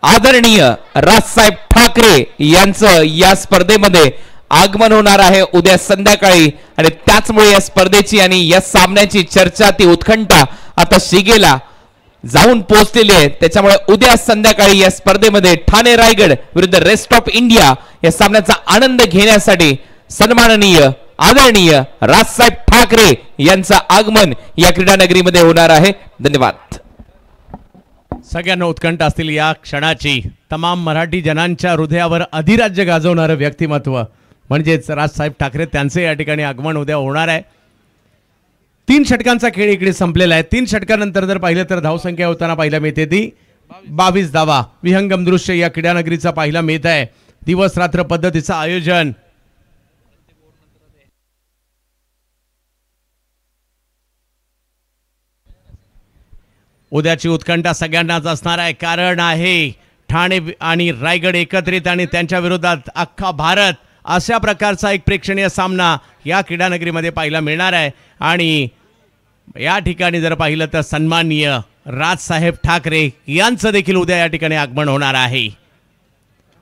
आदरणीय राजसाहेब ठाकरे यांचं या स्पर्धेमध्ये आगमन होणार आहे उद्या संध्याकाळी. आणि त्याचमुळे या स्पर्धेची आणि या सामन्याची चर्चा, ती उत्कंठा आता शिगेला जाऊन पोहोचलेली आहे. त्याच्यामुळे उद्या संध्याकाळी या स्पर्धेमध्ये ठाणे रायगड विरुद्ध रेस्ट ऑफ इंडिया या सामन्याचा आनंद घेण्यासाठी सन्माननीय आदरणीय राजसाहेब ठाकरे यांचं आगमन या क्रीडा नगरीमध्ये होणार आहे. धन्यवाद. सगळ्यांना उत्कंठ असतील या क्षणाची. तमाम मराठी जनांच्या हृदयावर अधिराज्य गाजवणारं व्यक्तिमत्व म्हणजेच राजसाहेब ठाकरे, त्यांचे या ठिकाणी आगमन उद्या होणार आहे. 3 षटकांचा खेळ इकडे संपलेला आहे. 3 षटकानंतर जर पाहिलं तर धावसंख्या होताना पाहायला मिळते ती 22 धावा. विहंगम दृश्य या क्रीडा नगरीचा पाहायला मिळत आहे. दिवस रात्र पद्धतीचं आयोजन. उद्याची उत्कंठा सगळ्यांनाच असणार आहे, कारण आहे ठाणे आणि रायगड एकत्रित आणि त्यांच्या विरोधात अख्खा भारत, अशा प्रकारचा एक प्रेक्षणीय सामना या क्रीडा नगरीमध्ये पाहायला मिळणार आहे. आणि या ठिकाणी जर पाहिलं तर सन्माननीय राजसाहेब ठाकरे यांचं देखील उद्या या ठिकाणी आगमन होणार आहे.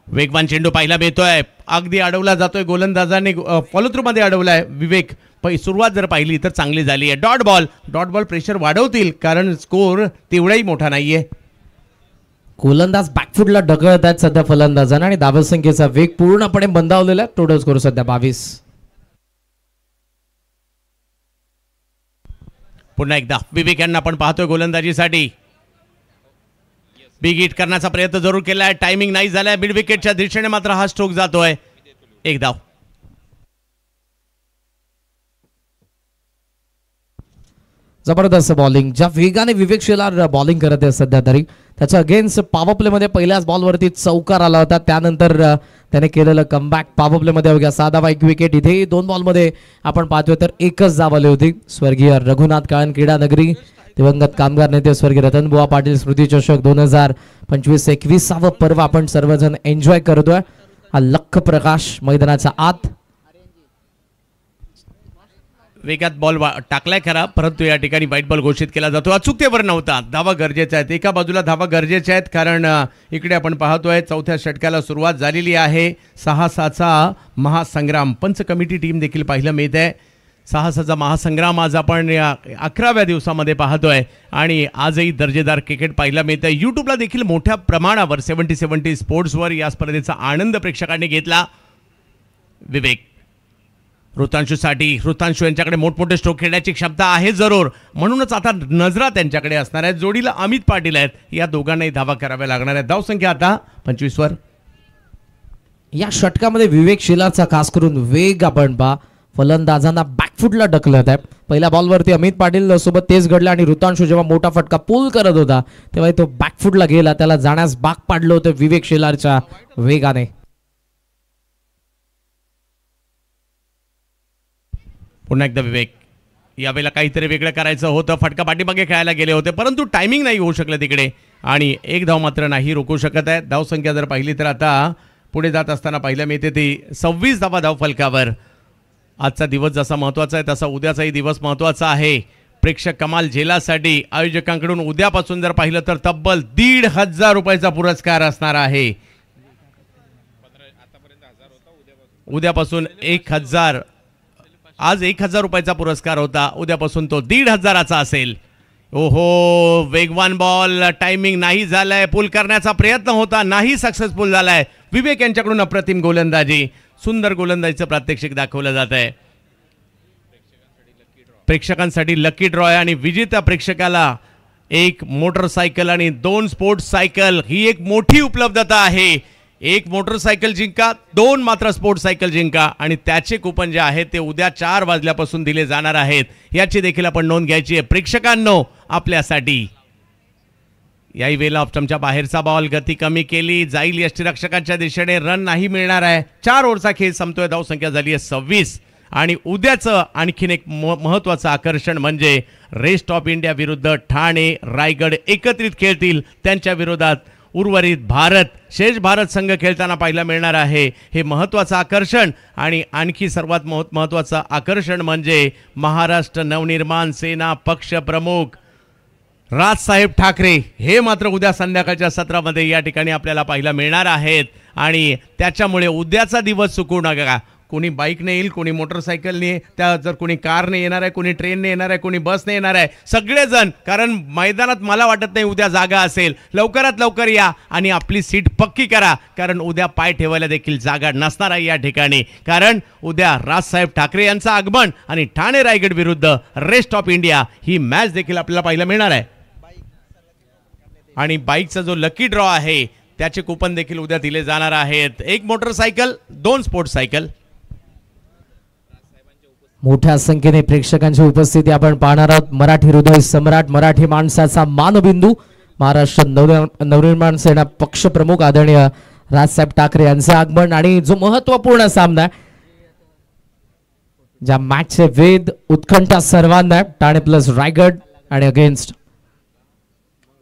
वेगवान चेंडू पाहायला मिळतोय, अगदी अडवला जातोय. गोलंदाजाने फॉलो थ्रू मध्ये अडवलाय. विवेक सुरुवात जर पाहिली तर चांगली झाली आहे. डॉट बॉल प्रेशर वाढवतील, कारण स्कोर तेवढाही मोठा नाहीये. गोलंदाज बॅकफुटला ढकलत आहेत सध्या फलंदाजांना आणि धावसंख्येचा वेग पूर्णपणे मंदावलेला आहे. टोटल स्कोर सध्या 22. पुन्हा एकदा विवेक यांना आपण पाहतोय गोलंदाजीसाठी. बिग हिट करण्याचा प्रयत्न जरूर केलाय, टायमिंग नाही झालाय. मिड विकेटच्या दिशेने मात्र हा स्ट्रोक जातोय. एक धाव. जबरदस्त बॉलिंग, ज्या वेगाने विवेक शेलार बॉलिंग करत आहे सध्या तरी. त्याच्या अगेन्स्ट पॉवर प्ले मध्ये पहिल्याच बॉलवरती चौकार आला होता, त्यानंतर त्याने केलेलं कमबॅक. पॉवर प्ले मध्ये अवघ्या 6 धावा, 1 विकेट. इथे 2 बॉलमध्ये आपण पाहतोय तर 1च धाव आली होती. स्वर्गीय रघुनाथ काळन क्रीडा नगरी, दिवंगत कामगार नेते स्वर्गीय रतनबुवा पाटील स्मृती चषक 2025 21वा पर्व आपण सर्वजण एन्जॉय करतोय. हा लख प्रकाश मैदानाच्या आत. वेगात बॉल टाकलाय खरा, परंतु या ठिकाणी व्हाईट बॉल घोषित केला जातो. अचूकतेवर नव्हता. धावा गरजेच्या आहेत. एका बाजूला धावा गरजेच्या आहेत, कारण इकडे आपण पाहतोय 4थ्या षटकाला सुरुवात झालेली आहे. 6-6चा महासंग्राम. पंच कमिटी टीम देखील पाहायला मिळते. 6-6चा महासंग्राम आज आपण या 11व्या दिवसामध्ये पाहतोय आणि आजही दर्जेदार क्रिकेट पाहायला मिळतंय. यूट्यूबला देखील मोठ्या प्रमाणावर 7070 स्पोर्ट्सवर या स्पर्धेचा आनंद प्रेक्षकांनी घेतला. विवेक ऋतांशू यांच्याकडे मोठमोठे स्ट्रोक खेळण्याची क्षमता आहे जरूर, म्हणूनच आता नजरा त्यांच्याकडे असणार आहेत. जोडीला अमित पाटील आहेत. या दोघांनाही धावा कराव्या लागणार आहेत. धावसंख्या आता 25 वर. या षटकामध्ये विवेक शेलारचा खास करून वेग आपण पहा. फलंदाजांना बॅकफुटला ढकलत आहे. पहिल्या बॉलवरती अमित पाटील सोबत तेच घडलं आणि ऋतांशू जेव्हा मोठा फटका पूल करत होता तेव्हा तो बॅकफुटला गेला, त्याला जाण्यास भाग पाडलं होतं विवेक शेलारच्या वेगाने. पुन्हा एकदा विवेक, यावेळेला काहीतरी वेगळं करायचं होतं. फटका पाठीमागे खेळायला गेले होते परंतु टायमिंग नाही होऊ शकलं तिकडे आणि एक धाव मात्र नाही रोखू शकत आहे. धावसंख्या जर पाहिली तर आता पुढे जात असताना पाहिलं मिळते ती 26 धावा धाव फलकावर. आजचा दिवस जसा महत्त्वाचा आहे तसा उद्याचाही दिवस महत्त्वाचा आहे. प्रेक्षक कमाल झेलासाठी आयोजकांकडून उद्यापासून जर पाहिलं तर तब्बल 1,500 रुपयाचा पुरस्कार असणार आहे. उद्यापासून 1,000, आज 1,000 रुपयाचा पुरस्कार होता, उद्यापासून तो 1,500चा असेल. ओहो, वेगवान बॉल, टायमिंग नाही झालाय, पूल करण्याचा प्रयत्न होता, नाही सक्सेसफुल झालाय. विवेक यांच्याकडून अप्रतिम गोलंदाजी, सुंदर गोलंदाजीचं प्रात्यक्षिक दाखवलं जात आहे. प्रेक्षकांसाठी लकी ड्रॉ आहे आणि विजेत्या प्रेक्षकाला एक मोटरसायकल आणि 2 स्पोर्ट्स सायकल ही एक मोठी उपलब्धता आहे. एक मोटरसायकल जिंका, 2 मात्र स्पोर्ट्स सायकल जिंका आणि त्याचे कुपन जे आहेत ते उद्या 4 वाजल्यापासून दिले जाणार आहेत. याची देखील आपण नोंद घ्यायची आहे प्रेक्षकांनो आपल्यासाठी. याही वेळेला ऑप्शनच्या बाहेरचा बॉल, गती कमी केली जाईल यष्टीरक्षकांच्या दिशेने, रन नाही मिळणार आहे. 4 ओव्हरचा खेळ संपतोय, धावसंख्या झाली आहे 26. आणि उद्याचं आणखीन एक महत्त्वाचं आकर्षण म्हणजे रेस्ट ऑफ इंडिया विरुद्ध ठाणे रायगड एकत्रित खेळतील. त्यांच्या विरोधात उर्वरित भारत, शेष भारत संघ खेळताना पाहायला मिळणार आहे. हे महत्त्वाचं आकर्षण. आणि आणखी सर्वात महत्त्वाचं आकर्षण म्हणजे महाराष्ट्र नवनिर्माण सेना पक्ष प्रमुख राजसाहेब ठाकरे हे मात्र उद्या संध्याकाळच्या सत्रामध्ये या ठिकाणी आपल्याला पाहायला मिळणार आहेत. आणि त्याच्यामुळे उद्याचा दिवस चुकू नका. कोणी बाईकने येईल, कोणी मोटरसायकलने, त्या जर कोणी कारने येणार आहे, कोणी ट्रेनने येणार आहे, कोणी बसने येणार आहे, सगळेजण. कारण मैदानात मला वाटत नाही उद्या जागा असेल. लवकरात लवकर या आणि आपली सीट पक्की करा, कारण उद्या पाय ठेवायला देखील जागा नसणार आहे या ठिकाणी. कारण उद्या राजसाहेब ठाकरे यांचं आगमन आणि ठाणे रायगड विरुद्ध rest of India he match देखील आपल्याला पाहायला मिळणार आहे. आणि बाईकचा जो लकी ड्रॉ आहे त्याचे कुपन देखील उद्या दिले जाणार आहेत. 1 मोटरसायकल, 2 स्पोर्ट्स सायकल. मोठ्या संख्येने प्रेक्षकांची उपस्थिती आपण पाहणार आहोत. मराठी हृदय सम्राट, मराठी माणसाचा मानबिंदू, महाराष्ट्र नवनिर्माण सेना पक्ष प्रमुख आदरणीय राजसाहेब ठाकरे यांचे आगमन आणि जो महत्वपूर्ण सामना ज्या मॅचचे वेध उत्कंठा सर्वांना, ठाणे प्लस रायगड आणि against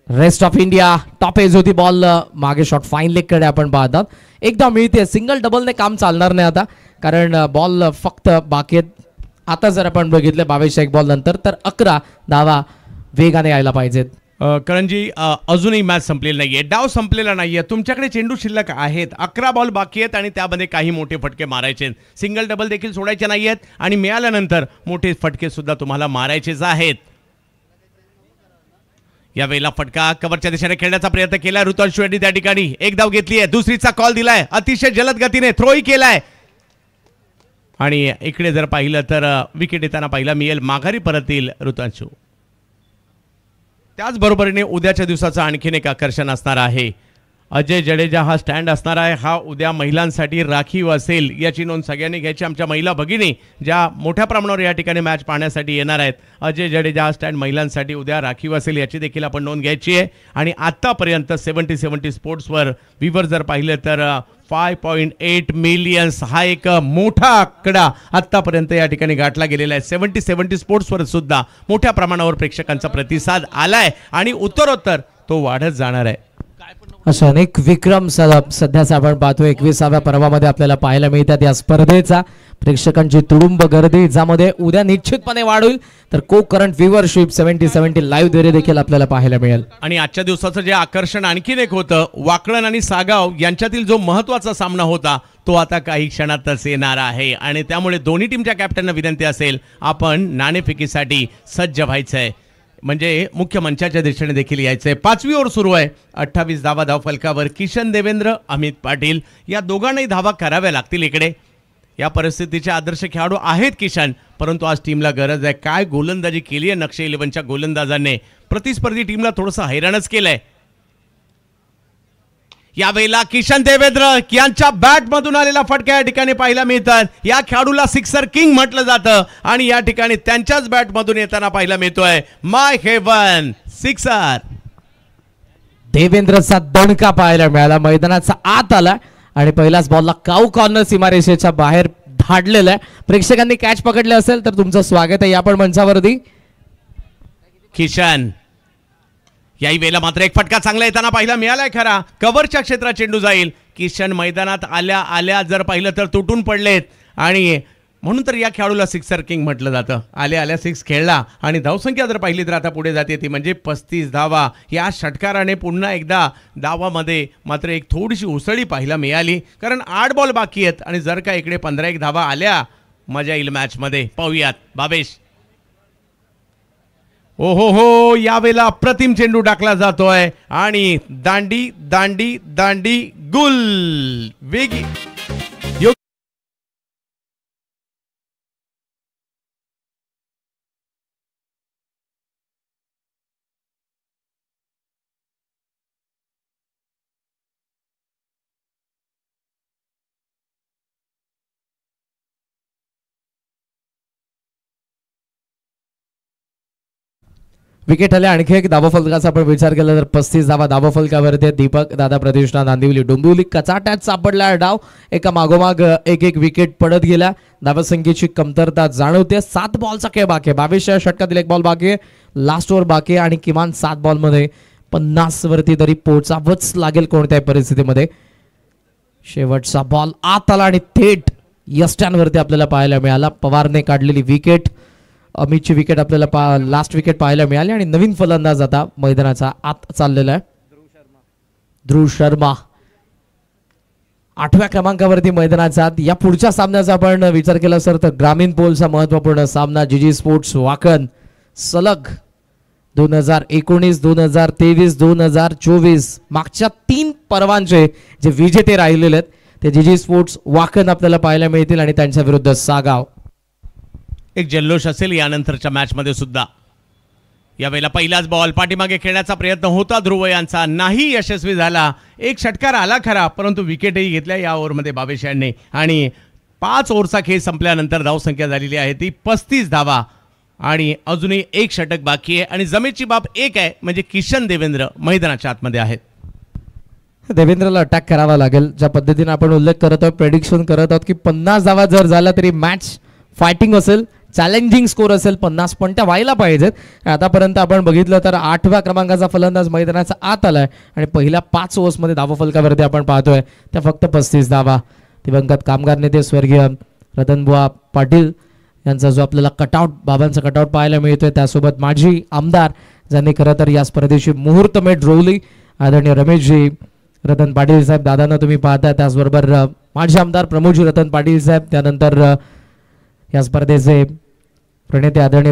rest of India. Top edge होती बॉल, मागे शॉट फाईन लेग कडे आपण पाहतात. एकदा मिळते, सिंगल डबलने काम चालणार नाही आता, कारण बॉल फक्त बाकी आहेत. आता जर आपण बघितलं 22 बॉल नंतर तर 11 धावा वेगाने यायला पाहिजेत. करणजी, अजूनही मॅच संपलेली नाहीये, डाव संपलेला नाहीये, तुमच्याकडे चेंडू शिल्लक आहेत, 11 बॉल बाकी आहेत आणि त्यामध्ये काही मोठे फटके मारायचे, सिंगल डबल देखील सोडायचे नाहीयेत आणि मिळाल्यानंतर मोठे फटके सुद्धा तुम्हाला मारायचेच आहेत. या वेळेला फटका कव्हरच्या दिशेने खेळण्याचा प्रयत्न केला ऋतुराज यांनी, त्या ठिकाणी एक धाव घेतली आहे, दुसरीचा कॉल दिलाय, अतिशय जलद गतीने थ्रोही केलाय आणि इकडे जर पाहिलं तर विकेट येताना पाहिला मिळेल, माघारी परत येईल ऋतुराज. त्याचबरोबरीने उद्याच्या दिवसाचं आणखीन एक आकर्षण असणार आहे. अजय जडेजा हा स्टँड असणार आहे, हा उद्या महिलांसाठी राखीव असेल, याची नोंद सगळ्यांनी घ्यायची. आमच्या महिला भगिनी ज्या मोठ्या प्रमाणावर या ठिकाणी मॅच पाहण्यासाठी येणार आहेत, अजय जडेजा हा स्टँड महिलांसाठी उद्या राखीव असेल, याची देखील आपण नोंद घ्यायची आहे. आणि आत्तापर्यंत 70 स्पोर्ट्सवर विवर जर पाहिलं तर 5.8 मिलियन्स हा एक मोठा आकडा आत्तापर्यंत या ठिकाणी गाठला गेलेला आहे. 70 स्पोर्ट्सवर सुद्धा मोठ्या प्रमाणावर प्रेक्षकांचा प्रतिसाद आलाय आणि उत्तरोत्तर तो वाढत जाणार आहे. अशा अनेक विक्रम सध्याचा आपण पाहतो. 21व्या पर्वामध्ये आपल्याला पाहायला मिळतात. या स्पर्धेचा प्रेक्षकांची तुडुंब गर्दी, ज्यामध्ये उद्या निश्चितपणे वाढ होईल, तर को करंट व्ह्यूअरशिप 70 लाईव्ह द्वारे देखील आपल्याला पाहायला मिळेल. आणि आजच्या दिवसाचं जे आकर्षण आणखीन एक होतं, वाकळण आणि सागाव यांच्यातील जो महत्त्वाचा सामना होता तो आता काही क्षणातच येणार आहे आणि त्यामुळे दोन्ही टीमच्या कॅप्टनना विनंती असेल, आपण नाणेफेकीसाठी सज्ज व्हायचंय, म्हणजे मुख्य मंचाच्या दिशेने देखील यायचंय. 5वी ओव्हर सुरू आहे, 28 धावा धाव फलकावर. किशन देवेंद्र, अमित पाटील या दोघांनाही धावा कराव्या लागतील. इकडे या परिस्थितीचे आदर्श खेळाडू आहेत किशन, परंतु आज टीमला गरज आहे. काय गोलंदाजी केली आहे नक्षे 11च्या गोलंदाजांनी, प्रतिस्पर्धी टीमला थोडंसं हैराणच केलंय. यावेळेला किशन देवेंद्र यांच्या बॅट मधून आलेला फटका या ठिकाणी पाहायला मिळतात. या खेळाडूला सिक्सर किंग म्हटलं जातं आणि या ठिकाणी त्यांच्याच बॅट मधून येताना पाहायला मिळतोय माय हेवन सिक्सर. देवेंद्रचा दणका पाहायला मिळाला, मैदानाचा आत आला आणि पहिल्याच बॉलला काऊ कॉर्नर सीमारेषेच्या बाहेर धाडलेला आहे. प्रेक्षकांनी कॅच पकडले असेल तर तुमचं स्वागत आहे या पण मंचावरती. किशन याही वेळेला मात्र एक फटका चांगला येताना पाहिला मिळालाय खरा. कव्हरच्या क्षेत्रात चेंडू जाईल. किशन मैदानात आल्या आल्या जर पाहिलं तर तुटून पडलेत आणि म्हणून तर या खेळाडूला सिक्सर किंग म्हटलं जातं. आल्या आल्या सिक्स खेळला आणि धावसंख्या जर पाहिली तर आता पुढे जाते ती म्हणजे 35 धावा. या षटकाराने पुन्हा एकदा धावामध्ये मात्र एक थोडीशी उसळी पाहायला मिळाली कारण 8 बॉल बाकी आहेत आणि जर का इकडे 15-1 धावा आल्या मजा येईल मॅचमध्ये. पाहूयात बाबेश. ओ हो यावेळेला अप्रतिम चेंडू टाकला जातोय आणि दांडी दांडी दांडी गुल वेगी. विकेट आले. आणखी एक धावफलकाचा आपण विचार केला तर 35 धावा धावफलकावरती. दीपक दादा प्रतिष्ठान नांदिवली डोंबिवली कचाट्यात सापडला डाव. एका मागोमाग एक विकेट पडत गेला. धावसंख्येची कमतरता जाणवते. 7 बॉलचा खेळ बाकी आहे. 22व्या षटकातील 1 बॉल बाकी आहे. लास्ट ओव्हर बाकी आहे आणि किमान 7 बॉलमध्ये 50 वरती तरी पोहोचावंच लागेल कोणत्याही परिस्थितीमध्ये. शेवटचा बॉल आत आला आणि थेट यष्ट्यांवरती आपल्याला पाहायला मिळाला. पवारने काढलेली विकेट, अमितची विकेट आपल्याला लास्ट विकेट पाहायला मिळाली आणि नवीन फलंदाज आता मैदानाचा आत चाललेला आहे ध्रुव शर्मा 8व्या क्रमांकावरती मैदानाचा आत. या पुढच्या सामन्याचा आपण विचार केला सर तर ग्रामीण पोलचा महत्वपूर्ण सामना जीजी स्पोर्ट्स वाकण सलग 2019, 2023, 2024 मागच्या 3 पर्वांचे जे विजेते राहिलेले आहेत ते जीजी स्पोर्ट्स वाकण आपल्याला पाहायला मिळतील आणि त्यांच्या विरुद्ध सागाव. एक जल्लोष असेल यानंतरच्या मॅचमध्ये सुद्धा. यावेळेला पहिलाच बॉल पाठीमागे खेळण्याचा प्रयत्न होता ध्रुव यांचा, नाही यशस्वी झाला. एक षटकार आला खरा परंतु विकेटही घेतल्या या ओव्हरमध्ये बाबेश यांनी आणि 5 ओव्हरचा खेळ संपल्यानंतर धावसंख्या झालेली आहे ती 35 धावा आणि अजूनही एक षटक बाकी आहे आणि जमेची बाब एक आहे म्हणजे किशन देवेंद्र मैदानाच्या आतमध्ये आहेत. देवेंद्रला अटॅक करावा लागेल. ज्या पद्धतीने आपण उल्लेख करत आहोत, प्रेडिक्शन करत आहोत की 50 धावा जर झाला तरी मॅच फायटिंग असेल, चॅलेंजिंग स्कोर असेल. 50 पण त्या व्हायला पाहिजेत. आतापर्यंत आपण बघितलं तर 8व्या क्रमांकाचा फलंदाज मैदानाचा आत आलाय आणि पहिल्या 5 ओव्हर्समध्ये धावफलकावरती आपण पाहतोय त्या फक्त 35 धावा. दिवंगत कामगार नेते स्वर्गीय रतनबुवा पाटील यांचा जो आपल्याला कटआउट, बाबांचा कटआउट पाहायला मिळतोय. त्यासोबत माजी आमदार ज्यांनी खरं तर या स्पर्धेची मुहूर्तमेढ रोवली आदरणीय रमेशजी रतन पाटील साहेब दादांना तुम्ही पाहताय. त्याचबरोबर माजी आमदार प्रमोदजी रतन पाटील साहेब, त्यानंतर या स्पर्धेचे प्रणेते आदरणीय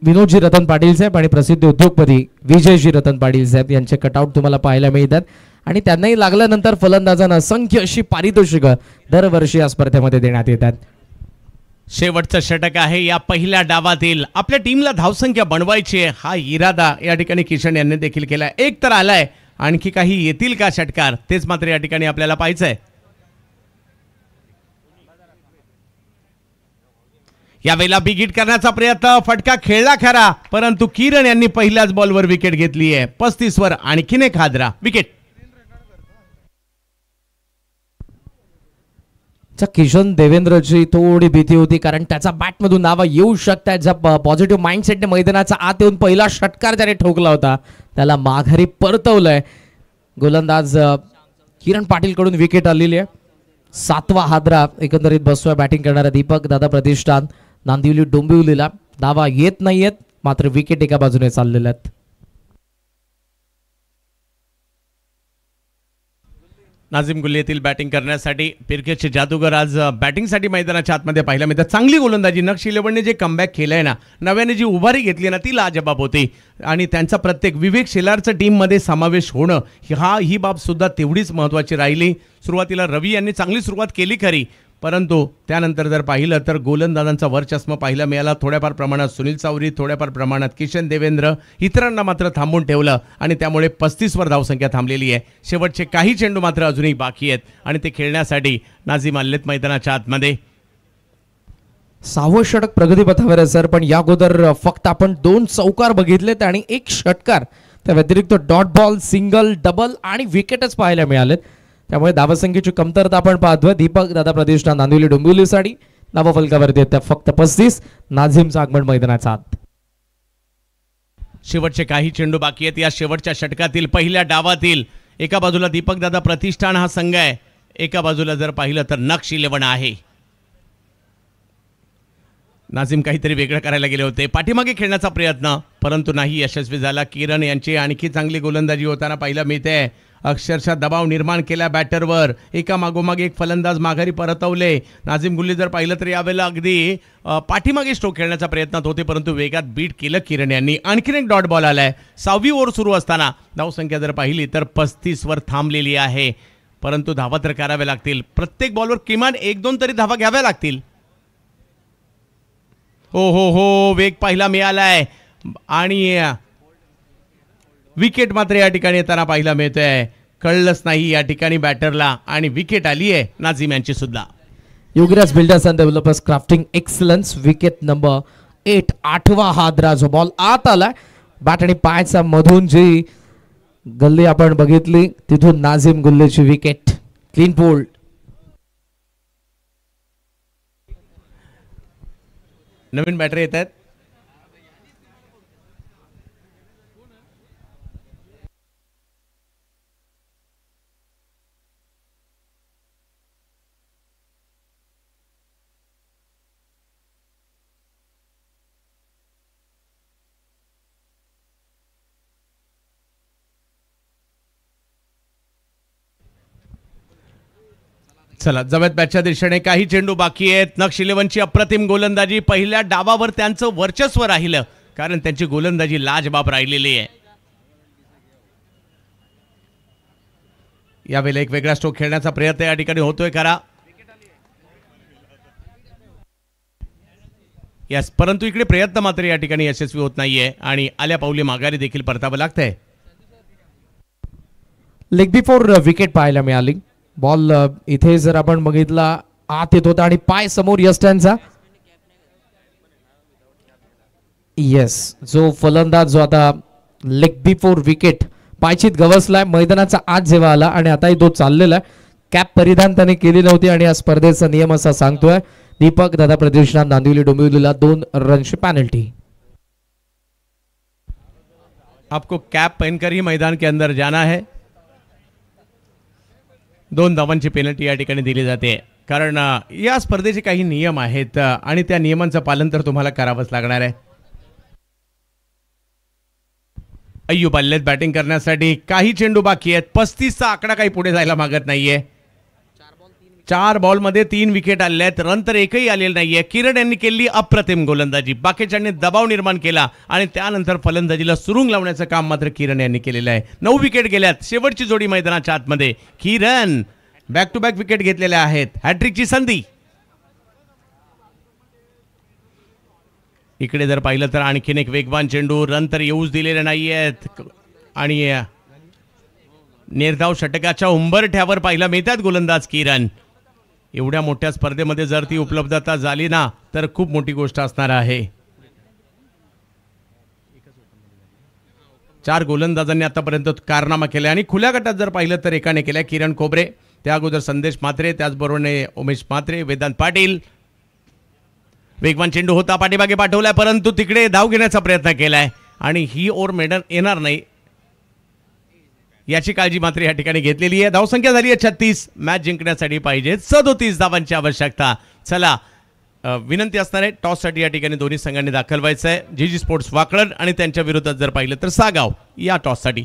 विनोदजी रतन पाटील साहेब आणि प्रसिद्ध उद्योगपती विजयजी रतन पाटील साहेब यांचे कटआउट तुम्हाला पाहायला मिळतात आणि त्यांनाही लागल्यानंतर फलंदाजांना असंख्य अशी पारितोषिकं दरवर्षी या स्पर्धेमध्ये देण्यात येतात. शेवटचं षटक आहे या पहिल्या डावातील. आपल्या टीमला धावसंख्या बनवायची आहे हा इरादा या ठिकाणी किशन यांनी देखील केला. एक तर आलाय, आणखी काही येतील का षटकार तेच मात्र या ठिकाणी आपल्याला पाहायचंय. यावेळेला बिग हिट करण्याचा प्रयत्न, फटका खेळला खरा परंतु किरण यांनी पहिल्याच बॉलवर विकेट घेतली आहे. 35 वर आणखीन एक हादरा विकेट. किशन देवेंद्रची थोडी भीती होती कारण त्याचा बॅटमधून नावा येऊ शकतात. ज्या पॉझिटिव्ह माइंडसेटने मैदानाचा आत येऊन पहिला षटकार त्याने ठोकला होता त्याला माघारी परतवलंय. गोलंदाज किरण पाटील कडून विकेट आलेली आहे. 7वा हादरा एकंदरीत बसतोय बॅटिंग करणारा दीपक दादा प्रतिष्ठान नांदिवली डोंबिवलीला. धावा येत नाहीयेत मात्र विकेट एका बाजूने चाललेल्या आहेत. नाझिम गुल्ली येथील बॅटिंग करण्यासाठी पिरकेटचे जादूगर आज बॅटिंगसाठी मैदानाच्या आतमध्ये पाहायला मिळतात. चांगली गोलंदाजी. नक्ष 11ने जे कमबॅक केलंय ना, नव्याने जी उभारी घेतली ना ती लाजबाब होती आणि त्यांचा प्रत्येक विवेक शेलारचं टीममध्ये समावेश होणं ही बाब सुद्धा तेवढीच महत्त्वाची राहिली. सुरुवातीला रवी यांनी चांगली सुरुवात केली खरी परंतु त्यानंतर जर पाहिलं तर गोलंदाजांचा वरचष्मा पाहायला मिळाला. थोड्याफार प्रमाणात सुनील सावरी, थोड्याफार प्रमाणात किशन देवेंद्र, इतरांना मात्र थांबून ठेवलं आणि त्यामुळे 35वर धावसंख्या थांबलेली आहे. शेवटचे काही चेंडू मात्र अजूनही बाकी आहेत आणि ते खेळण्यासाठी नाझीम आलेत मैदानाच्या आतमध्ये. 6वं षटक प्रगतीपथावर आहे सर, पण या अगोदर फक्त आपण 2 चौकार बघितलेत आणि 1 षटकार, त्या व्यतिरिक्त डॉट बॉल, सिंगल, डबल आणि विकेटच पाहायला मिळालेत. त्यामुळे धावसंख्येची कमतरता आपण पाहतोय. दीपक दादा प्रतिष्ठान नांदिवली डोंबिवलीसाठी धावफलकावरती येतात फक्त 35. नाझीमचं आगमन मैदानाचा आत. शेवटचे काही चेंडू बाकी आहेत या शेवटच्या षटकातील पहिल्या डावातील. एका बाजूला दीपक दादा प्रतिष्ठान हा संघ आहे, एका बाजूला जर पाहिलं तर नक्ष 11 आहे. नाझीम काहीतरी वेगळं करायला गेले होते, पाठीमागे खेळण्याचा प्रयत्न, परंतु नाही यशस्वी झाला. किरण यांची आणखी चांगली गोलंदाजी होताना पाहायला मिळते. अक्षरशः दबाव निर्माण केला बॅटरवर, एका मागोमाग एक फलंदाज माघारी परतवले. नाझीम गुल्ली जर पाहिलं तर यावेळेला अगदी पाठीमागे स्ट्रोक खेळण्याच्या प्रयत्नात होते, परंतु वेगात बीट केलं किरण यांनी. आणखीन एक डॉट बॉल आलाय 6वी ओव्हर सुरू असताना. धावसंख्या जर पाहिली तर 35वर थांबलेली आहे, परंतु धावा तर कराव्या लागतील. प्रत्येक बॉलवर किमान 1-2 तरी धावा घ्याव्या लागतील. हो वेग पाहिला मिळालाय आणि विकेट मात्र या ठिकाणी येताना पाहायला मिळतोय. कळलंच नाही या ठिकाणी बॅटरला आणि विकेट आली आहे नाझीम यांची सुद्धा. Yugraj builders and developers crafting excellence, wicket number 8, 8वा हादरा जो बॉल आत आलाय बॅट आणि पायाचा मधून जी गल्ली आपण बघितली तिथून नाझीम गुल्लेची विकेट. Clean bowled. नवीन बॅटर येत आहेत. चला जवळ बॅटच्या दिशेने काही चेंडू बाकी आहेत. नक्ष 11ची अप्रतिम गोलंदाजी. पहिल्या डावावर त्यांचं वर्चस्व राहिलं कारण त्यांची गोलंदाजी लाजबाब राहिलेली आहे. यावेळेला एक वेगळा स्ट्रोक खेळण्याचा प्रयत्न या ठिकाणी होतोय खरा. यस, परंतु इकडे प्रयत्न मात्र या ठिकाणी यशस्वी होत नाहीये आणि आल्या पावली माघारी देखील परतावं लागतंय. लेग बिफोर विकेट पाहायला मिळाली. बॉल इथे जर आपण बघितला आत येत होता आणि पाय समोर यस्टनचा. येस, जो फलंदाज जो आता लेग बिफोर विकेट पायचीत गवसलाय मैदानाचा आत जेव्हा आला आणि आताही तो चाललेला आहे. कॅप परिधान त्याने केली नव्हती आणि या स्पर्धेचा नियम असा सांगतोय. दीपक दादा प्रतिष्ठान नांदिवली डोंबिवलीला 2 रनची पेनल्टी. आपको कैप पहनकर ही मैदान के अंदर जाना है. 2 धावांची पेनल्टी या ठिकाणी दिली जाते कारण या स्पर्धेचे काही नियम आहेत आणि त्या नियमांचं पालन तर तुम्हाला करावंच लागणार आहे. अय्यूब आलेत बॅटिंग करण्यासाठी. काही चेंडू बाकी आहेत. 35चा आकडा काही पुढे जायला मागत नाहीये. 4 बॉलमध्ये 3 विकेट आले आहेत. रन तर एकही आलेलं नाहीये. किरण यांनी केली अप्रतिम गोलंदाजी. बाकीच्यांनी दबाव निर्माण केला आणि त्यानंतर फलंदाजीला सुरुंग लावण्याचं काम मात्र किरण यांनी केलेलं आहे. 9 विकेट गेल्यात. शेवटची जोडी मैदानाच्या आतमध्ये. किरण बॅक टू बॅक विकेट घेतलेल्या आहेत. हॅट्रिकची संधी. इकडे जर पाहिलं तर आणखीन एक वेगवान चेंडू. रन तर येऊच दिलेले नाहीयेत आणि निर्धाव षटकाच्या उंबरठ्यावर पाहिला मिळतात गोलंदाज किरण. एवढ्या मोठ्या स्पर्धेमध्ये जर ती उपलब्धता झाली ना तर खूप मोठी गोष्ट असणार आहे. 4 गोलंदाजांनी आतापर्यंत कारनामा केला आणि खुल्या गटात जर पाहिलं तर एकाने केल्या, किरण खोबरे. त्या अगोदर संदेश म्हात्रे, त्याचबरोबर उमेश म्हात्रे, वेदांत पाटील. वेगवान चेंडू होता, पाठीमागे पाठवलाय परंतु तिकडे धाव घेण्याचा प्रयत्न केलाय आणि ही ओव्हर मेडन येणार नाही याची काळजी मात्र या ठिकाणी घेतलेली आहे. धावसंख्या झाली आहे 36. मॅच जिंकण्यासाठी पाहिजे 37 धावांची आवश्यकता. चला विनंती असणार आहे टॉससाठी या ठिकाणी दोन्ही संघांनी दाखल व्हायचं आहे. जी स्पोर्ट्स वाकळण आणि त्यांच्या विरोधात जर पाहिलं तर सागाव या टॉससाठी.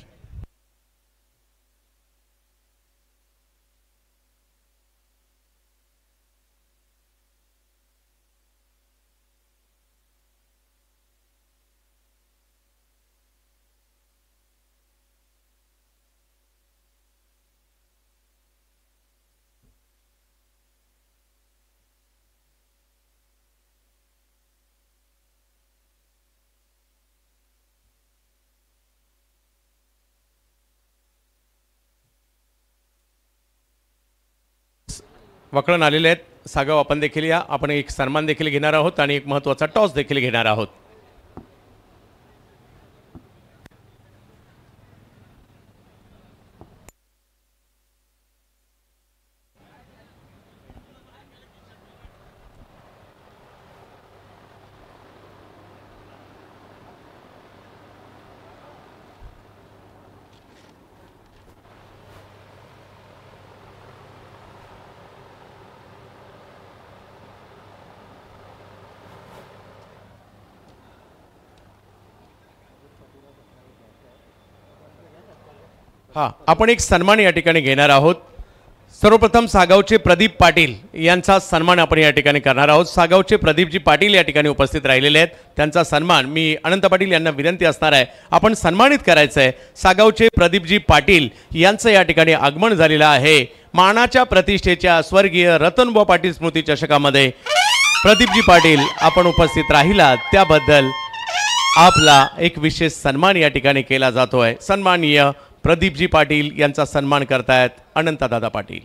वकळण आलेले आहेत. सागाव आपण देखील या. आपण एक सन्मान देखील घेणार आहोत आणि एक महत्त्वाचा टॉस देखील घेणार आहोत. हां, आपण एक सन्मान या ठिकाणी घेणार आहोत. सर्वप्रथम सागावचे प्रदीप पाटील यांचा सन्मान आपण या ठिकाणी करणार आहोत. सागावचे प्रदीपजी पाटील या ठिकाणी उपस्थित राहिलेले आहेत. त्यांचा सन्मान मी अनंत पाटील यांना विनंती असणार आहे, आपण सन्मानित करायचं आहे. सागावचे प्रदीपजी पाटील यांचं या ठिकाणी आगमन झालेलं आहे. मानाच्या प्रतिष्ठेच्या स्वर्गीय रतनबुवा पाटील स्मृती चषकामध्ये प्रदीपजी पाटील आपण उपस्थित राहिला त्याबद्दल आपला एक विशेष सन्मान या ठिकाणी केला जातोय. सन्माननीय प्रदीपजी पाटील यांचा सन्मान करतायत अनंतदादा पाटील.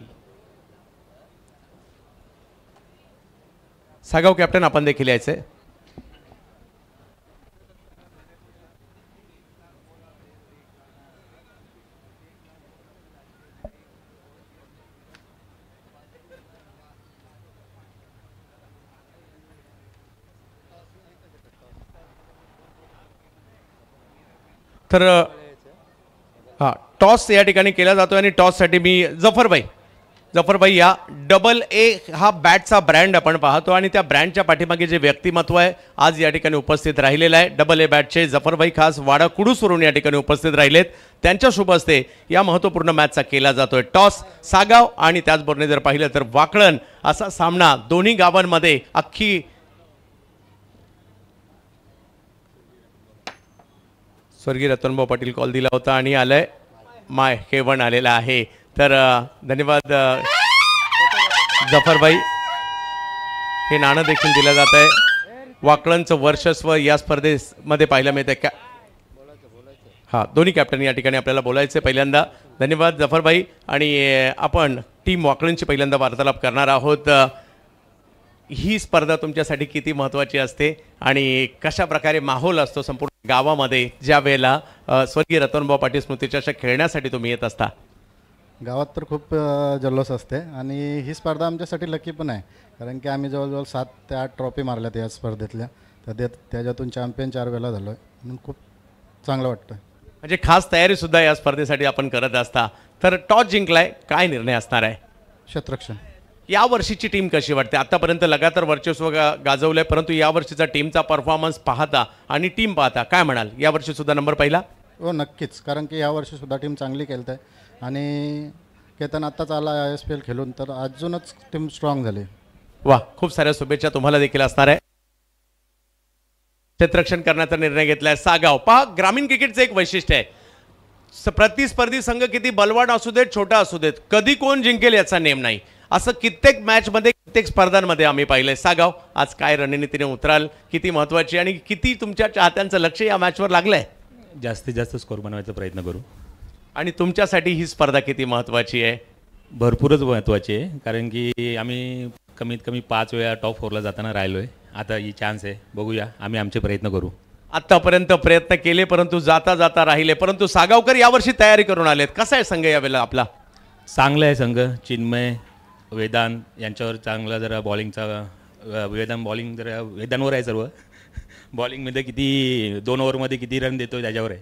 सागाव कॅप्टन आपण देखील यायचे. तर हां, टॉस या ठिकाणी केला जातो आणि टॉससाठी मी जफरभाई या AA हा बॅटचा ब्रँड आपण पाहतो आणि त्या ब्रँडच्या पाठीमागे जे व्यक्तिमत्व आहे आज या ठिकाणी उपस्थित राहिलेलं आहे. AA बॅटचे जफरभाई खास वाडा कुडूसवरून या ठिकाणी उपस्थित राहिलेत. त्यांच्या शुभ हस्ते या महत्त्वपूर्ण मॅचचा केला जातोय. टॉस सागाव आणि त्याचबरोबर जर पाहिलं तर वाकळण असा सामना दोन्ही गावांमध्ये अख्खी स्वर्गीय रतनभाऊ पाटील कॉल दिला होता आणि आलंय माय हेवन आलेला आहे. तर धन्यवाद जफरभाई. हे नाणं देखील दिलं जात आहे. वाकळणचं वर्चस्व या स्पर्धेमध्ये पाहायला मिळतंय का? हां, दोन्ही कॅप्टन या ठिकाणी आपल्याला बोलायचं पहिल्यांदा. धन्यवाद जफरभाई. आणि आपण टीम वाकळणची पहिल्यांदा वार्तालाप करणार आहोत. ही स्पर्धा तुमच्यासाठी किती महत्त्वाची असते आणि कशा प्रकारे माहोल असतो संपूर्ण गावामध्ये ज्या वेळेला स्वर्गीय रतनभाऊ पाटील स्मृती चषक खेळण्यासाठी तुम्ही येत असता? गावात तर खूप जल्लोष असते आणि ही स्पर्धा आमच्यासाठी लकी पण आहे, कारण की आम्ही जवळजवळ 7 ते 8 ट्रॉफी मारल्यात या स्पर्धेतल्या. तर त्याच्यातून चॅम्पियन 4 वेळा झालो आहे, म्हणून खूप चांगलं वाटतं. म्हणजे खास तयारीसुद्धा या स्पर्धेसाठी आपण करत असता. तर टॉस जिंकलाय, काय निर्णय असणार आहे? क्षेत्ररक्षण. या वर्षीची टीम कशी वाटते? आतापर्यंत लगातार वर्चस्व गाजवलंय, परंतु या वर्षीचा टीमचा परफॉर्मन्स पाहता आणि टीम पाहता काय म्हणाल? या वर्षी सुद्धा नंबर पहिला? हो नक्कीच, कारण की यावर्षीसुद्धा टीम चांगली खेळत आहे आणि केतन आत्ताच आला ISPL खेळून, तर अजूनच टीम स्ट्रॉंग झाली. वा, खूप साऱ्या शुभेच्छा तुम्हाला देखील असणार आहे. क्षेत्ररक्षण करण्याचा निर्णय घेतलाय सागाव. पहा, ग्रामीण क्रिकेटचं एक वैशिष्ट्य आहे, प्रतिस्पर्धी संघ किती बलवान असू देत, छोटा असू देत, कधी कोण जिंकेल याचा नेम नाही. असं कित्येक मॅचमध्ये, कित्येक स्पर्धांमध्ये आम्ही पाहिलंय. सागाव आज काय रणनीतीने उतराल, किती महत्त्वाची आणि किती तुमच्या चाहत्यांचं लक्ष या मॅचवर लागलंय? जास्तीत जास्त स्कोर बनवायचा प्रयत्न करू. आणि तुमच्यासाठी ही स्पर्धा किती महत्त्वाची आहे? भरपूरच महत्त्वाची आहे, कारण की आम्ही कमीत कमी 5 वेळा टॉप 4ला जाताना राहिलो आहे. आता ही चान्स आहे, बघूया, आम्ही आमचे प्रयत्न करू. आत्तापर्यंत प्रयत्न केले परंतु जाता जाता राहिले, परंतु सागावकर यावर्षी तयारी करून आलेत. कसा आहे संघ यावेळेला आपला? चांगला आहे संघ. चिन्मय, वेदांत यांच्यावर चांगला जरा बॉलिंगचा, वेदांत बॉलिंग जरा वेदांवर आहे सर्व. बॉलिंगमध्ये किती 2 ओव्हरमध्ये किती रन देतो त्याच्यावर आहे.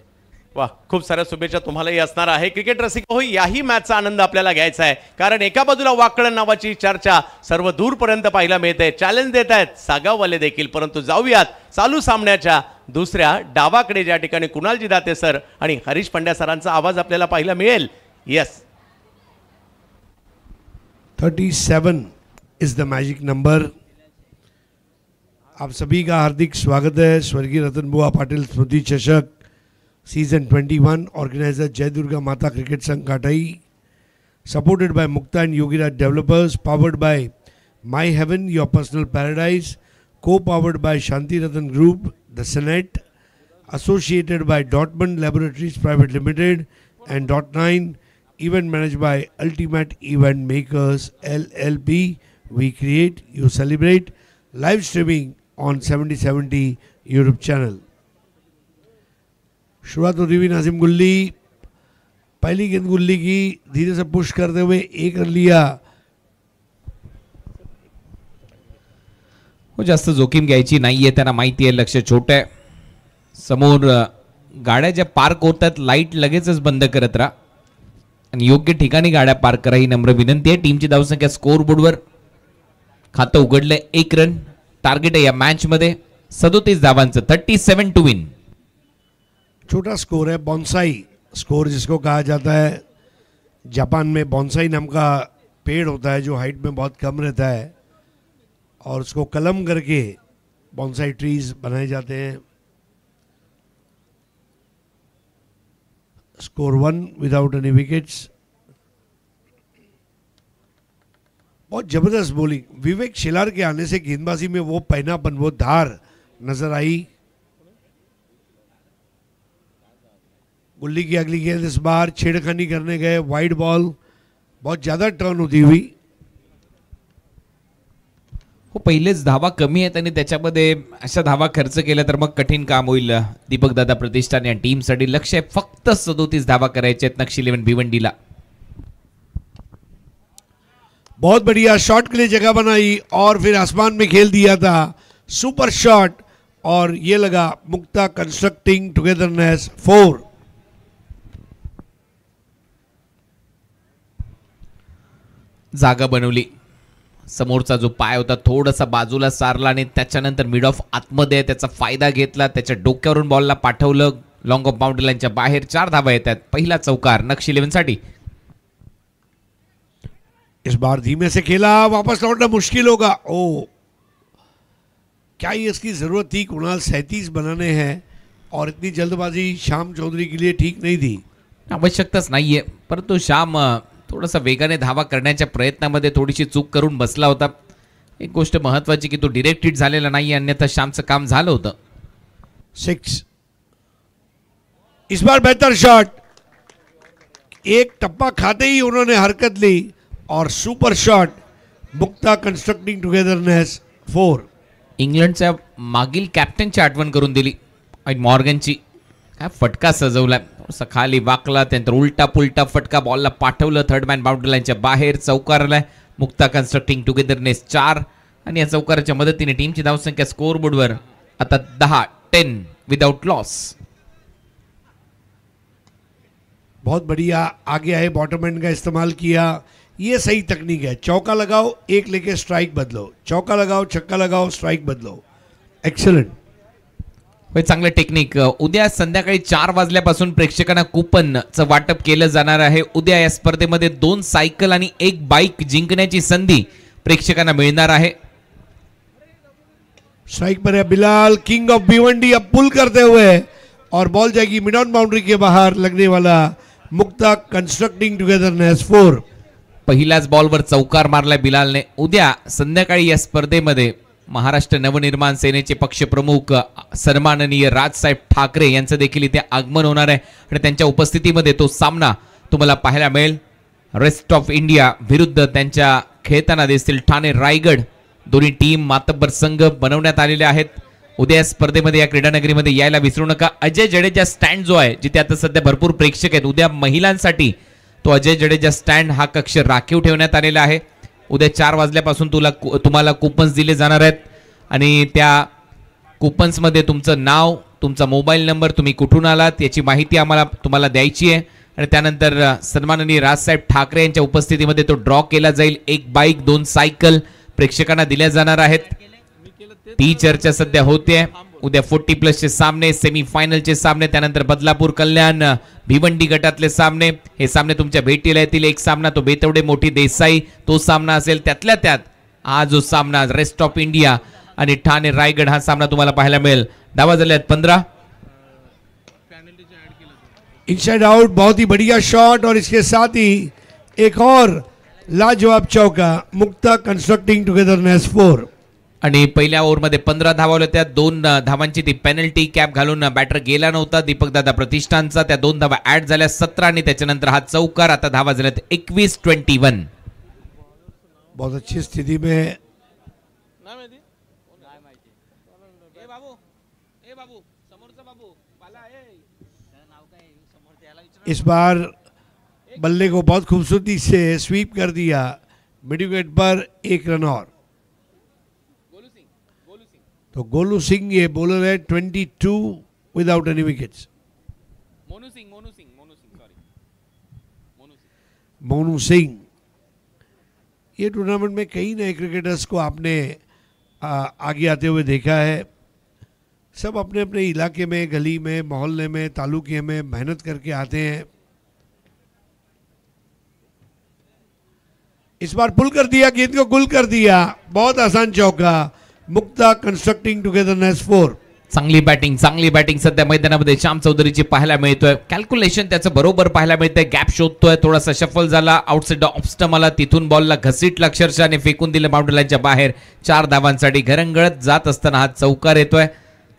वा, खूप साऱ्या शुभेच्छा तुम्हालाही असणार आहे. क्रिकेट रसिक हो, याही मॅचचा आनंद आपल्याला घ्यायचा आहे, कारण एका बाजूला वाकळण नावाची चर्चा सर्व दूरपर्यंत पाहायला मिळते. चॅलेंज देत आहेत सागाववाले देखील, परंतु जाऊयात चालू सामन्याच्या दुसऱ्या डावाकडे, ज्या ठिकाणी कुणालजी दाते सर आणि हरीश पंड्या सरांचा आवाज आपल्याला पाहायला मिळेल. Yes, 37 is the magic number. आप सभी का हार्दिक स्वागत है स्वर्गीय रतनबुआ पाटिल स्मृति चषक सीजन 21. ऑर्गेनाइजर जय दुर्गा माता क्रिकेट संघ Katai, supported by Mukta and Yogiraj developers, powered by my heaven your personal paradise, co powered by Shanti Ratan group, the senate, associated by Dortmund laboratories private limited and .9 event managed by Ultimate Event Makers LLP. We create, you celebrate. Live streaming on 7070 YouTube channel. शुरुआत होती हुई नाजिम गुल्ली, पहली गेंद गुल्ली की, धीरे से पुश करते हुए एक रन लिया. हो जास्त जोखीम घ्यायची नाहीये, त्यांना माहिती आहे लक्ष छोटं आहे. समोर गाड्या ज्या पार्क होतात लाईट लगेचच बंद करत राहा आणि योग्य ठिकाणी गाड्या पार्क करा ही नम्र विनंती आहे. टीमची धावसंख्या स्कोर बोर्डवर खातं उघडलंय. 1 रन टार्गेट आहे या मॅच मध्ये. 37 धावांचं, 37 टू विन. छोटा स्कोर है, बॉन्साई स्कोर जिसको कहा जाता है. जापान में बॉन्साई नाम का पेड़ होता है जो हाइट में बहुत कम रहता है और उसको कलम करके बॉन्साई ट्रीज बनाए जाते हैं. Score 1 without any wickets. बहुत जबरदस्त बॉलिंग. विवेक शिलार के आने से गेंदबाजी में वो पहनापन, वो धार नजर आई. गुल्ली की अगली गेंद इस बार छेड़खानी करने गए, वाइड बॉल, बहुत ज्यादा टर्न होती हुई. हो पहिलेच धावा कमी आहेत आणि त्याच्यामध्ये अशा धावा खर्च केल्या तर मग कठीण काम होईल दीपक दादा प्रतिष्ठान या टीमसाठी. लक्ष आहे फक्त 37 धावा करायचे आहेत नक्षी 11 भिवंडीला. बहुत बढ़िया शॉट के लिए जगह बनाई और फिर आसमान में खेल दिया था. सुपर शॉट और ये लगा मुक्ता कंस्ट्रक्टिंग टुगेदरनेस 4. जागा बनवली. समोरचा जो पाय होता थोडासा बाजूला सारला आणि त्याच्यानंतर मिड ऑफ आतमध्ये त्याचा फायदा घेतला. त्याच्या डोक्यावरून बॉलला पाठवलं लॉंग ऑफ बाउंड्री लाईनच्या बाहेर. 4 धावा येतात. पहिला चौकार नक्षी 11 साठी. इस बार धीमे से खेला, वापस लौटना मुश्किल होगा. ओ क्या ये इसकी जरूरत थी? कुणाल 37 बनाने हैं और इतनी जल्दबाजी श्याम चौधरी के लिए ठीक नहीं थी. आवश्यकताच नाहीये, परंतु श्याम थोडासा वेगाने धावा करण्याच्या प्रयत्नामध्ये थोडीशी चूक करून बसला होता. एक गोष्ट महत्वाची की तो डिरेक्ट हिट झालेला नाही, अन्यथा श्यामचं काम झालं होतं. 6. इस बार बेहतर शॉट. एक टप्पा खाते ही उन्होंने हरकत ली और सुपर शॉट. मुक्ता कंस्ट्रक्टिंग टुगेदरनेस 4. इंग्लंडच्या मागील कॅप्टनची आठवण करून दिली मॉर्गनची. काय फटका सजवलाय, थोडासा खाली वाकला, त्यानंतर उलटा पुलटा फटका बॉलला पाठवलं थर्ड मॅन बाउंड्री लाईनच्या बाहेर. चौकारला मुक्ता कंस्ट्रक्टिंग टुगेदरनेस 4 आणि या चौकाराच्या मदतीने टीमची धावसंख्या स्कोर बोर्डवर आता 10 विदाउट लॉस. बहुत बढ़िया आगे आए, बॉटम एंड का इस्तेमाल किया. ये सही तकनीक है. चौका लगाओ, एक लेके स्ट्राइक बदलो, चौका लगाओ, छक्का लगाओ, स्ट्राइक बदलो. एक्सलेंट. चांगलं टेक्निक. उद्या संध्याकाळी 4 वाजल्यापासून प्रेक्षकांना कुपनचं वाटप केलं जाणार आहे. उद्या या स्पर्धेमध्ये 2 सायकल आणि 1 बाईक जिंकण्याची संधी प्रेक्षकांना मिळणार आहे. स्ट्राइक पर है बिलाल, किंग ऑफ भिवंडी, अब पुल करते हुए और बॉल जाएगी मिड ऑन बाउंड्री के बाहर. लगने वाला मुक्ता कंस्ट्रक्टिंग टुगेदरनेस 4. पहिल्याच बॉलवर चौकार मारलाय बिलालने. उद्या संध्याकाळी या स्पर्धेमध्ये महाराष्ट्र नवनिर्माण सेनेचे पक्षप्रमुख सन्माननीय राजसाहेब ठाकरे यांचं देखील इथे आगमन होणार आहे आणि त्यांच्या उपस्थितीमध्ये तो सामना तुम्हाला पाहायला मिळेल. रेस्ट ऑफ इंडिया विरुद्ध त्यांच्या खेळताना दिसतील ठाणे रायगड. दोन्ही टीम मातब्बर संघ बनवण्यात आलेले आहेत. उद्या या स्पर्धेमध्ये या क्रीडानगरीमध्ये यायला विसरू नका. अजय जडेजा स्टँड जो आहे जिथे आता सध्या भरपूर प्रेक्षक आहेत, उद्या महिलांसाठी तो अजय जडेजा स्टँड हा कक्ष राखीव ठेवण्यात आलेला आहे. उद्या 4 वाजल्यापासून तुम्हाला कुपन्स दिले जाणार आहेत आणि त्या कुपन्समध्ये तुमचं नाव, तुमचा मोबाईल नंबर, तुम्ही कुठून आलात याची माहिती तुम्हाला द्यायची आहे आणि त्यानंतर सन्माननीय राजसाहेब ठाकरे यांच्या उपस्थितीमध्ये तो ड्रॉ केला जाईल. 1 बाईक 2 सायकल प्रेक्षकांना दिल्या जाणार आहेत. ती चर्चा सध्या होते. उद्या 40+ सामने, सेमीफायनलचे सामने, त्यानंतर बदलापूर कल्याण भिवंडी गटातले सामने, हे सामने तुमच्या भेटीला येतील. एक सामना तो बेतवडे मोठी देसाई तो सामना असेल. त्यातल्या त्यात हा जो सामना रेस्ट ऑफ इंडिया आणि ठाणे रायगड हा सामना तुम्हाला पाहायला मिळेल. धावा झाल्या आहेत 15. इनसाइड आउट, बहुत ही बढ़िया शॉट और इसके साथ ही एक और लाजवाब चौका. मुक्ता कंस्ट्रक्टिंग टुगेदरनेस 4. आणि पहिल्या ओव्हरमध्ये 15 धावा होत्या. 2 धावांची ती पेनल्टी कॅप घालून बॅटर गेला नव्हता दीपकदादा प्रतिष्ठानचा. त्या 2 धावा ऍड झाल्या 17 आणि त्याच्यानंतर हा चौकार. आता धावा झाल्यात 21-21. बहुत अच्छी स्थिति में इस बार बल्ले को बहुत खूबसूरती से स्वीप कर दिया. मिड विकेट पर 1 रन और. तो गोलू सिंह ये बॉलर है 22 without any wickets. Monu Singh ये टूर्नामेंट में कई नए क्रिकेटर्स को आपने आगे आते हुए देखा है. सब अपने अपने इलाके में, गली में, मोहल्ले में, तालुके में मेहनत करके आते हैं. इस बार पुल कर दिया, गेंद को गुल कर दिया. बहुत आसान चौका. मुक्ता कंस्ट्रक्टिंग टुगेदरनेस 4. चांगली बॅटिंग सध्या मैदानामध्ये श्याम चौधरीची पाहायला मिळतोय. कॅल्क्युलेशन त्याचं बरोबर पाहायला मिळतंय. गॅप शोधतोय. थोडासा शफल झाला. आउटसाइड ऑफ स्टंप आला. तिथून बॉलला घसीटला अक्षरशः आणि फेकून दिलं बाउंड्री लाईनच्या बाहेर. 4 धावांसाठी घरंगळत जात असताना हा चौकार येतोय.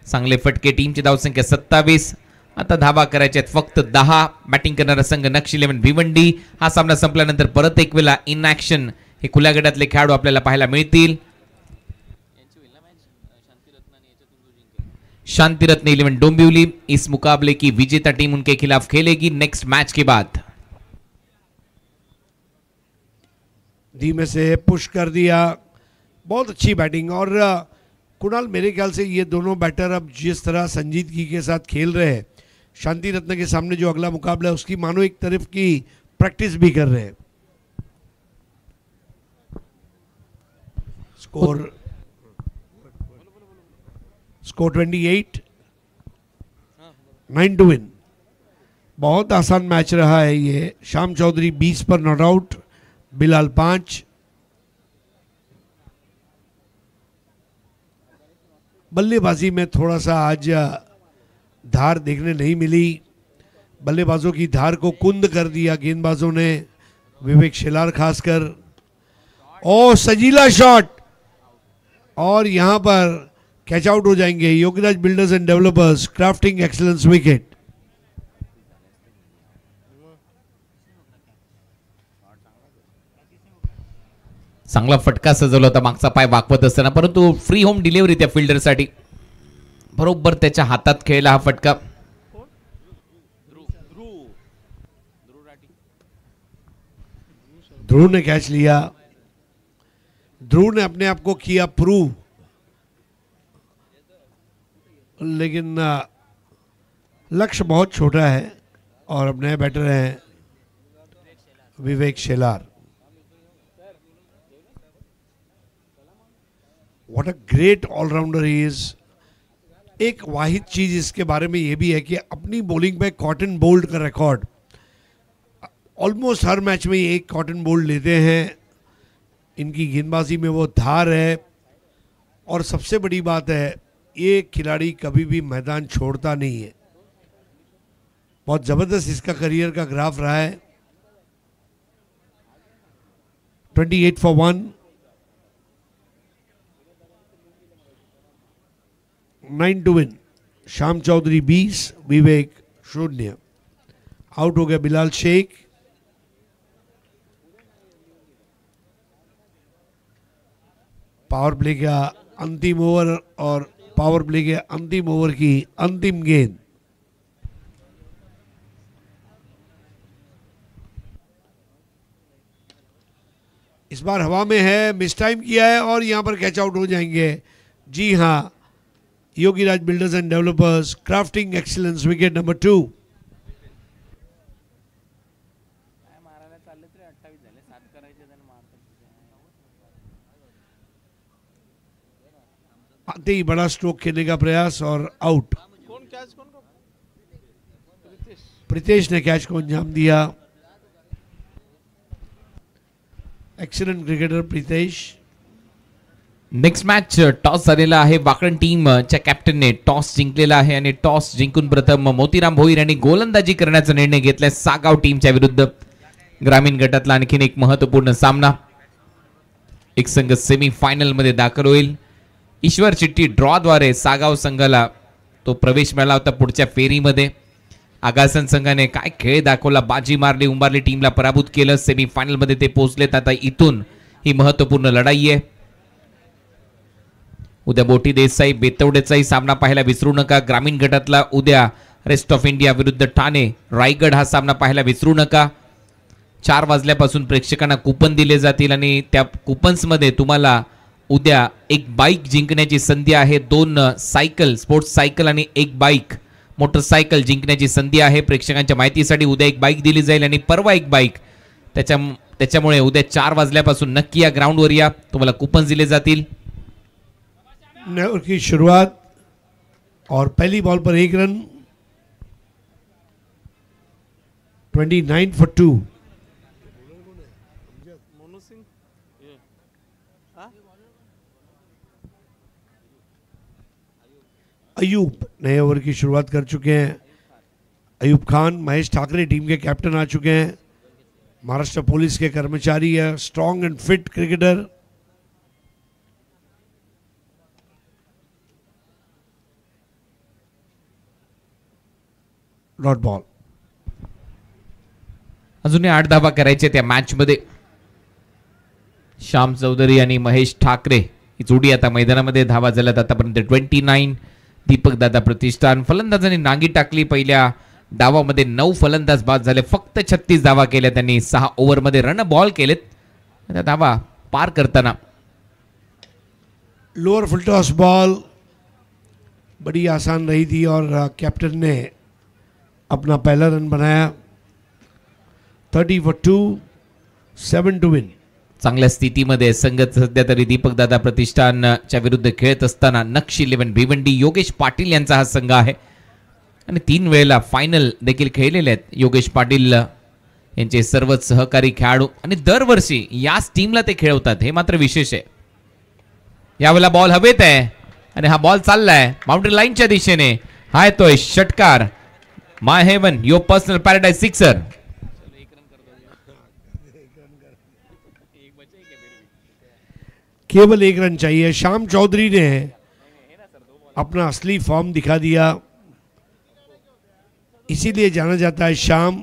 चांगले फटके. टीमची धावसंख्या 27. आता धावा करायच्या आहेत फक्त 10. बॅटिंग करणारा संघ नक्ष 11 भिवंडी. हा सामना संपल्यानंतर परत एक वेळा इन ऍक्शन हे खुल्या गटातले खेळाडू आपल्याला पाहायला मिळतील. शांति रत्न 11 डोंबिवली इस मुकाबले की विजेता टीम उनके खिलाफ खेलेगी नेक्स्ट मैच के बाद. धीमे से पुश कर दिया. बहुत अच्छी बैटिंग. और कुणाल मेरे ख्याल से ये दोनों बैटर अब जिस तरह संजीदगी के साथ खेल रहे हैं, शांति रत्न के सामने जो अगला मुकाबला है उसकी मानो एक तरफ की प्रैक्टिस भी कर रहे हैं. Score 28, 9 to win. बहुत आसान मैच रहा है ये. श्याम चौधरी 20 पर नॉट आउट, बिलाल 5. बल्लेबाजी में थोड़ा सा आज धार देखने नहीं मिली. बल्लेबाजों की धार को कुंद कर दिया गेंदबाजों ने, विवेक शेलार खासकर. ओ सजीला शॉट. और यहां पर कैच आउट हो जाएंगे Yogiraj builders and developers. Crafting excellence wicket. चांगला फटका सजवला होता मागचा पाय वाकवत असताना, परंतु फ्री होम डिलिव्हरी त्या फिल्डरसाठी बरोबर त्याच्या हातात खेळला हा फटका. ध्रुव ने कैच लिया. ध्रुव ने अपने आप को किया प्रूव, लेकिन लक्ष्य बहुत छोटा है. और अब नए बैटर हैं Vivek Shelar. What a great allrounder he is. एक वाहिद चीज इसके बारे में यह भी है कि अपनी बॉलिंग पे कॉटन बोल्ड का रिकॉर्ड. ऑलमोस्ट हर मैच में एक कॉटन बोल्ड लेते हैं. इनकी गेंदबाजी में वो धार है. और सबसे बड़ी बात है, ये खिलाड़ी कभी भी मैदान छोड़ता नहीं है. बहुत ज़बरदस्त इसका करियर का ग्राफ रहा है. 28 for 1, 9 to win. Shyam Chaudhary 20, Vivek 0. Out हो गया बिलाल शेख. पावर प्ले का अंतिम ओवर और पावर प्ले के अंतिम ओवर की अंतिम गेंद. इस बार हवा में है, मिस टाइम किया है और यहां पर कैच आउट हो जाएंगे. जी हां, Yogiraj builders and developers. Crafting excellence wicket number 2. आते ही बड़ा स्ट्रोक खेलने का प्रयास और आउट. प्रितेश ने कैच को अंजाम दिया. Excellent cricketer Pritesh. Next match toss झालेला आहे. वाकण टीमच्या कॅप्टनने टॉस जिंकलेला आहे आणि टॉस जिंकून प्रथम मोतीराम भोईर यांनी गोलंदाजी करण्याचा निर्णय घेतलाय सागाव टीमच्या विरुद्ध. ग्रामीण गटातला आणखीन एक महत्त्वपूर्ण सामना. एक संघ सेमी फायनल मध्ये दाखल होईल. ईश्वर चिठ्ठी ड्रॉद्वारे सागाव संघाला तो प्रवेश मिळाला होता पुढच्या फेरीमध्ये. आगासन संघाने काय खेळ दाखवला, बाजी मारली, उंबारली टीमला पराभूत केलं. सेमीफायनल मध्ये ते पोहोचलेत. आता इथून ही महत्वपूर्ण लढाई आहे. उद्या बोटी देसाई बेतवडेचाही सामना पाहायला विसरू नका. ग्रामीण गटातला उद्या रेस्ट ऑफ इंडिया विरुद्ध ठाणे रायगड हा सामना पाहायला विसरू नका. 4 वाजल्यापासून प्रेक्षकांना कुपन दिले जातील आणि त्या कुपन्समध्ये तुम्हाला उद्या एक बाईक जिंकण्याची संधी आहे. 2 सायकल, स्पोर्ट्स सायकल आणि 1 बाईक मोटरसायकल जिंकण्याची संधी आहे. प्रेक्षकांच्या माहितीसाठी उद्या 1 बाईक दिली जाईल आणि परवा 1 बाईक. त्याच्यामुळे उद्या 4 वाजल्यापासून नक्की या ग्राउंडवर या, तुम्हाला कुपन दिले जातील. ओवर की शुरुआत और पहली बॉल पर 1 रन. 29 for 2. अयूब नए ओवर की शुरुआत कर चुके हैं. अयूब खान महेश ठाकरे टीम के कैप्टन आ चुके हैं. महाराष्ट्र पुलिस के कर्मचारी है. Strong and fit cricketer. Dot ball. अजूनही 8 धावा करायचे त्या मॅच मध्ये. श्याम चौधरी आणि महेश ठाकरे ही जोडी आता मैदानामध्ये. धावा झाल्यात आतापर्यंत 29. दीपक दादा प्रतिष्ठान फलंदाजांनी नांगी टाकली. पहिल्या डावामध्ये 9 फलंदाज बाद झाले. फक्त 36 धावा केल्या त्यांनी. 6 ओव्हरमध्ये रन बॉल केलेत. त्या धावा पार करताना लोअर फुल टॉस बॉल बड़ी आसान रही थी और कैप्टन ने अपना पहला रन बनाया. 30 for 2, 7 to win. चांगल्या स्थितीमध्ये संघ सध्या तरी दीपक दादा प्रतिष्ठानच्या विरुद्ध खेळत असताना नक्ष 11 भिवंडी योगेश पाटील यांचा हा संघ आहे आणि 3 वेळेला फायनल देखील खेळलेले आहेत योगेश पाटील यांचे सर्वच सहकारी खेळाडू आणि दरवर्षी याच टीमला ते खेळवतात. हे मात्र विशेष आहे. यावेळेला बॉल हवेत आहे आणि हा बॉल चाललाय बाउंड्री लाईनच्या दिशेने. हा येतोय षटकार. My heaven your personal paradise sixer. केवल 1 रन चाहिए. श्याम चौधरी ने अपना असली फॉर्म दिखा दिया. इसीलिए जाना जाता है श्याम.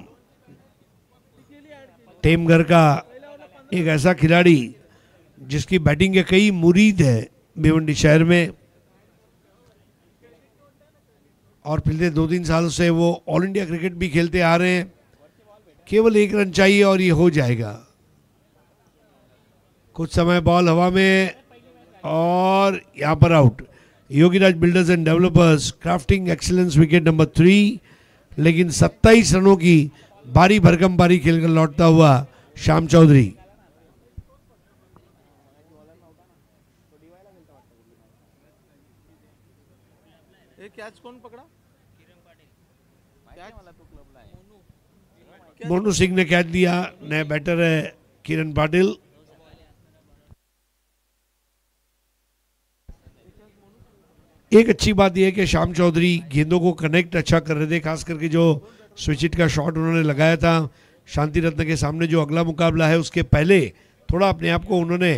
टेमघर का एक ऐसा खिलाड़ी जिसकी बैटिंग के कई मुरीद हैं भिवंडी शहर में और पिछले 2-3 सालों से वो ऑल इंडिया क्रिकेट भी खेलते आ रहे हैं. केवल 1 रन चाहिए और ये हो जाएगा. कुछ समय बॉल हवा में और यहाँ पर out. Yogiraj builders and developers crafting excellence wicket number 3. लेकिन 27 रनों की भारी भरकम पारी खेलकर लौटता हुआ श्याम चौधरी. मोनू सिंह ने कैच दिया. नया बैटर है किरण पाटिल. एक अच्छी बात यह है कि श्याम चौधरी गेंदों को कनेक्ट अच्छा कर रहे थे. खास करके जो स्विच हिट का शॉट उन्होंने लगाया था शांति रत्न के सामने जो अगला मुकाबला है उसके पहले थोड़ा अपने आप को उन्होंने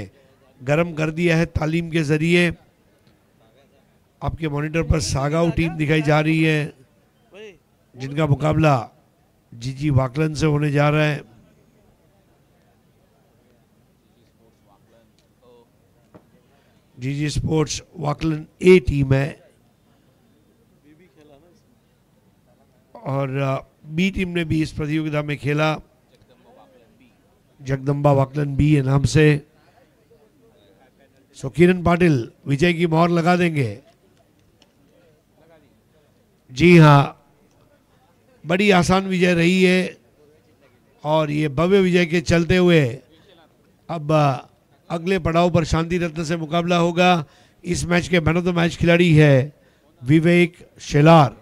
गर्म कर दिया है तालीम के जरिए. आपके मॉनिटर पर सागाव टीम दिखाई जा रही है जिनका मुकाबला जीजी वाकलन से होने जा रहा है. जीजी स्पोर्ट्स वाकलन ए टीम है और बी टीम ने भी इस प्रतियोगिता में खेला. जगदम्बा वाकलन बी है नाम से. सो किरण पाटिल विजय की मोहर लगा देंगे. जी हाँ, बड़ी आसान विजय रही है और ये भव्य विजय के चलते हुए अब अगले पड़ाव पर शांति रत्न से मुकाबला होगा. इस मैच के मैन ऑफ द मैच खिलाड़ी है विवेक शेलार.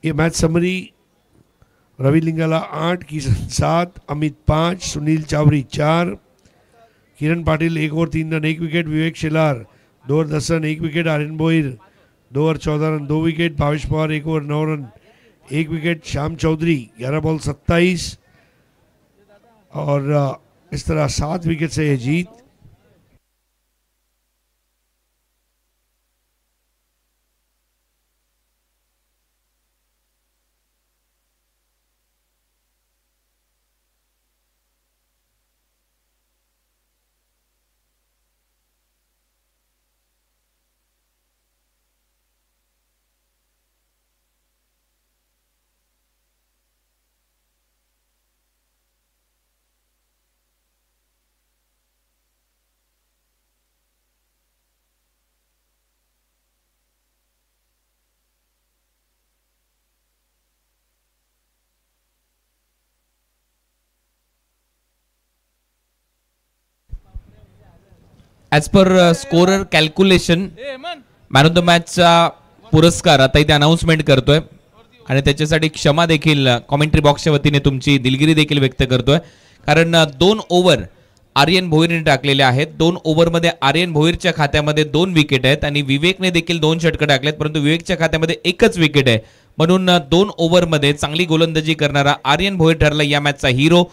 ये match summary Ravi Lingala 8, Kishan 7, Amit 5, Sunil Chavri 4, Kiran Patil 1 over 3 run 1 wicket, Vivek Shelar 2 over 10 run 1 wicket, Aryan Bhoir 2 over 14 run 2 wicket, Bhavesh Pawar 1 over 9 run 1 wicket, Shyam Chaudhari 11 ball 27 और इस तरह 7 विकेट से ये जीत। As per scorer calculation man of the मॅचचा पुरस्कार आता इथे अनाउन्समेंट करतोय आणि त्याच्यासाठी क्षमा देखील कॉमेंट्री बॉक्सच्या वतीने तुमची दिलगिरी देखील व्यक्त करतोय, कारण 2 ओव्हर आर्यन भोईरने टाकलेले आहेत. 2 ओव्हरमध्ये आर्यन भोईरच्या खात्यामध्ये 2 विकेट आहेत आणि विवेकने देखील 2 षटकं टाकलेत, परंतु विवेकच्या खात्यामध्ये एकच विकेट आहे. म्हणून 2 ओव्हरमध्ये चांगली गोलंदाजी करणारा आर्यन भोईर ठरला या मॅचचा हिरो.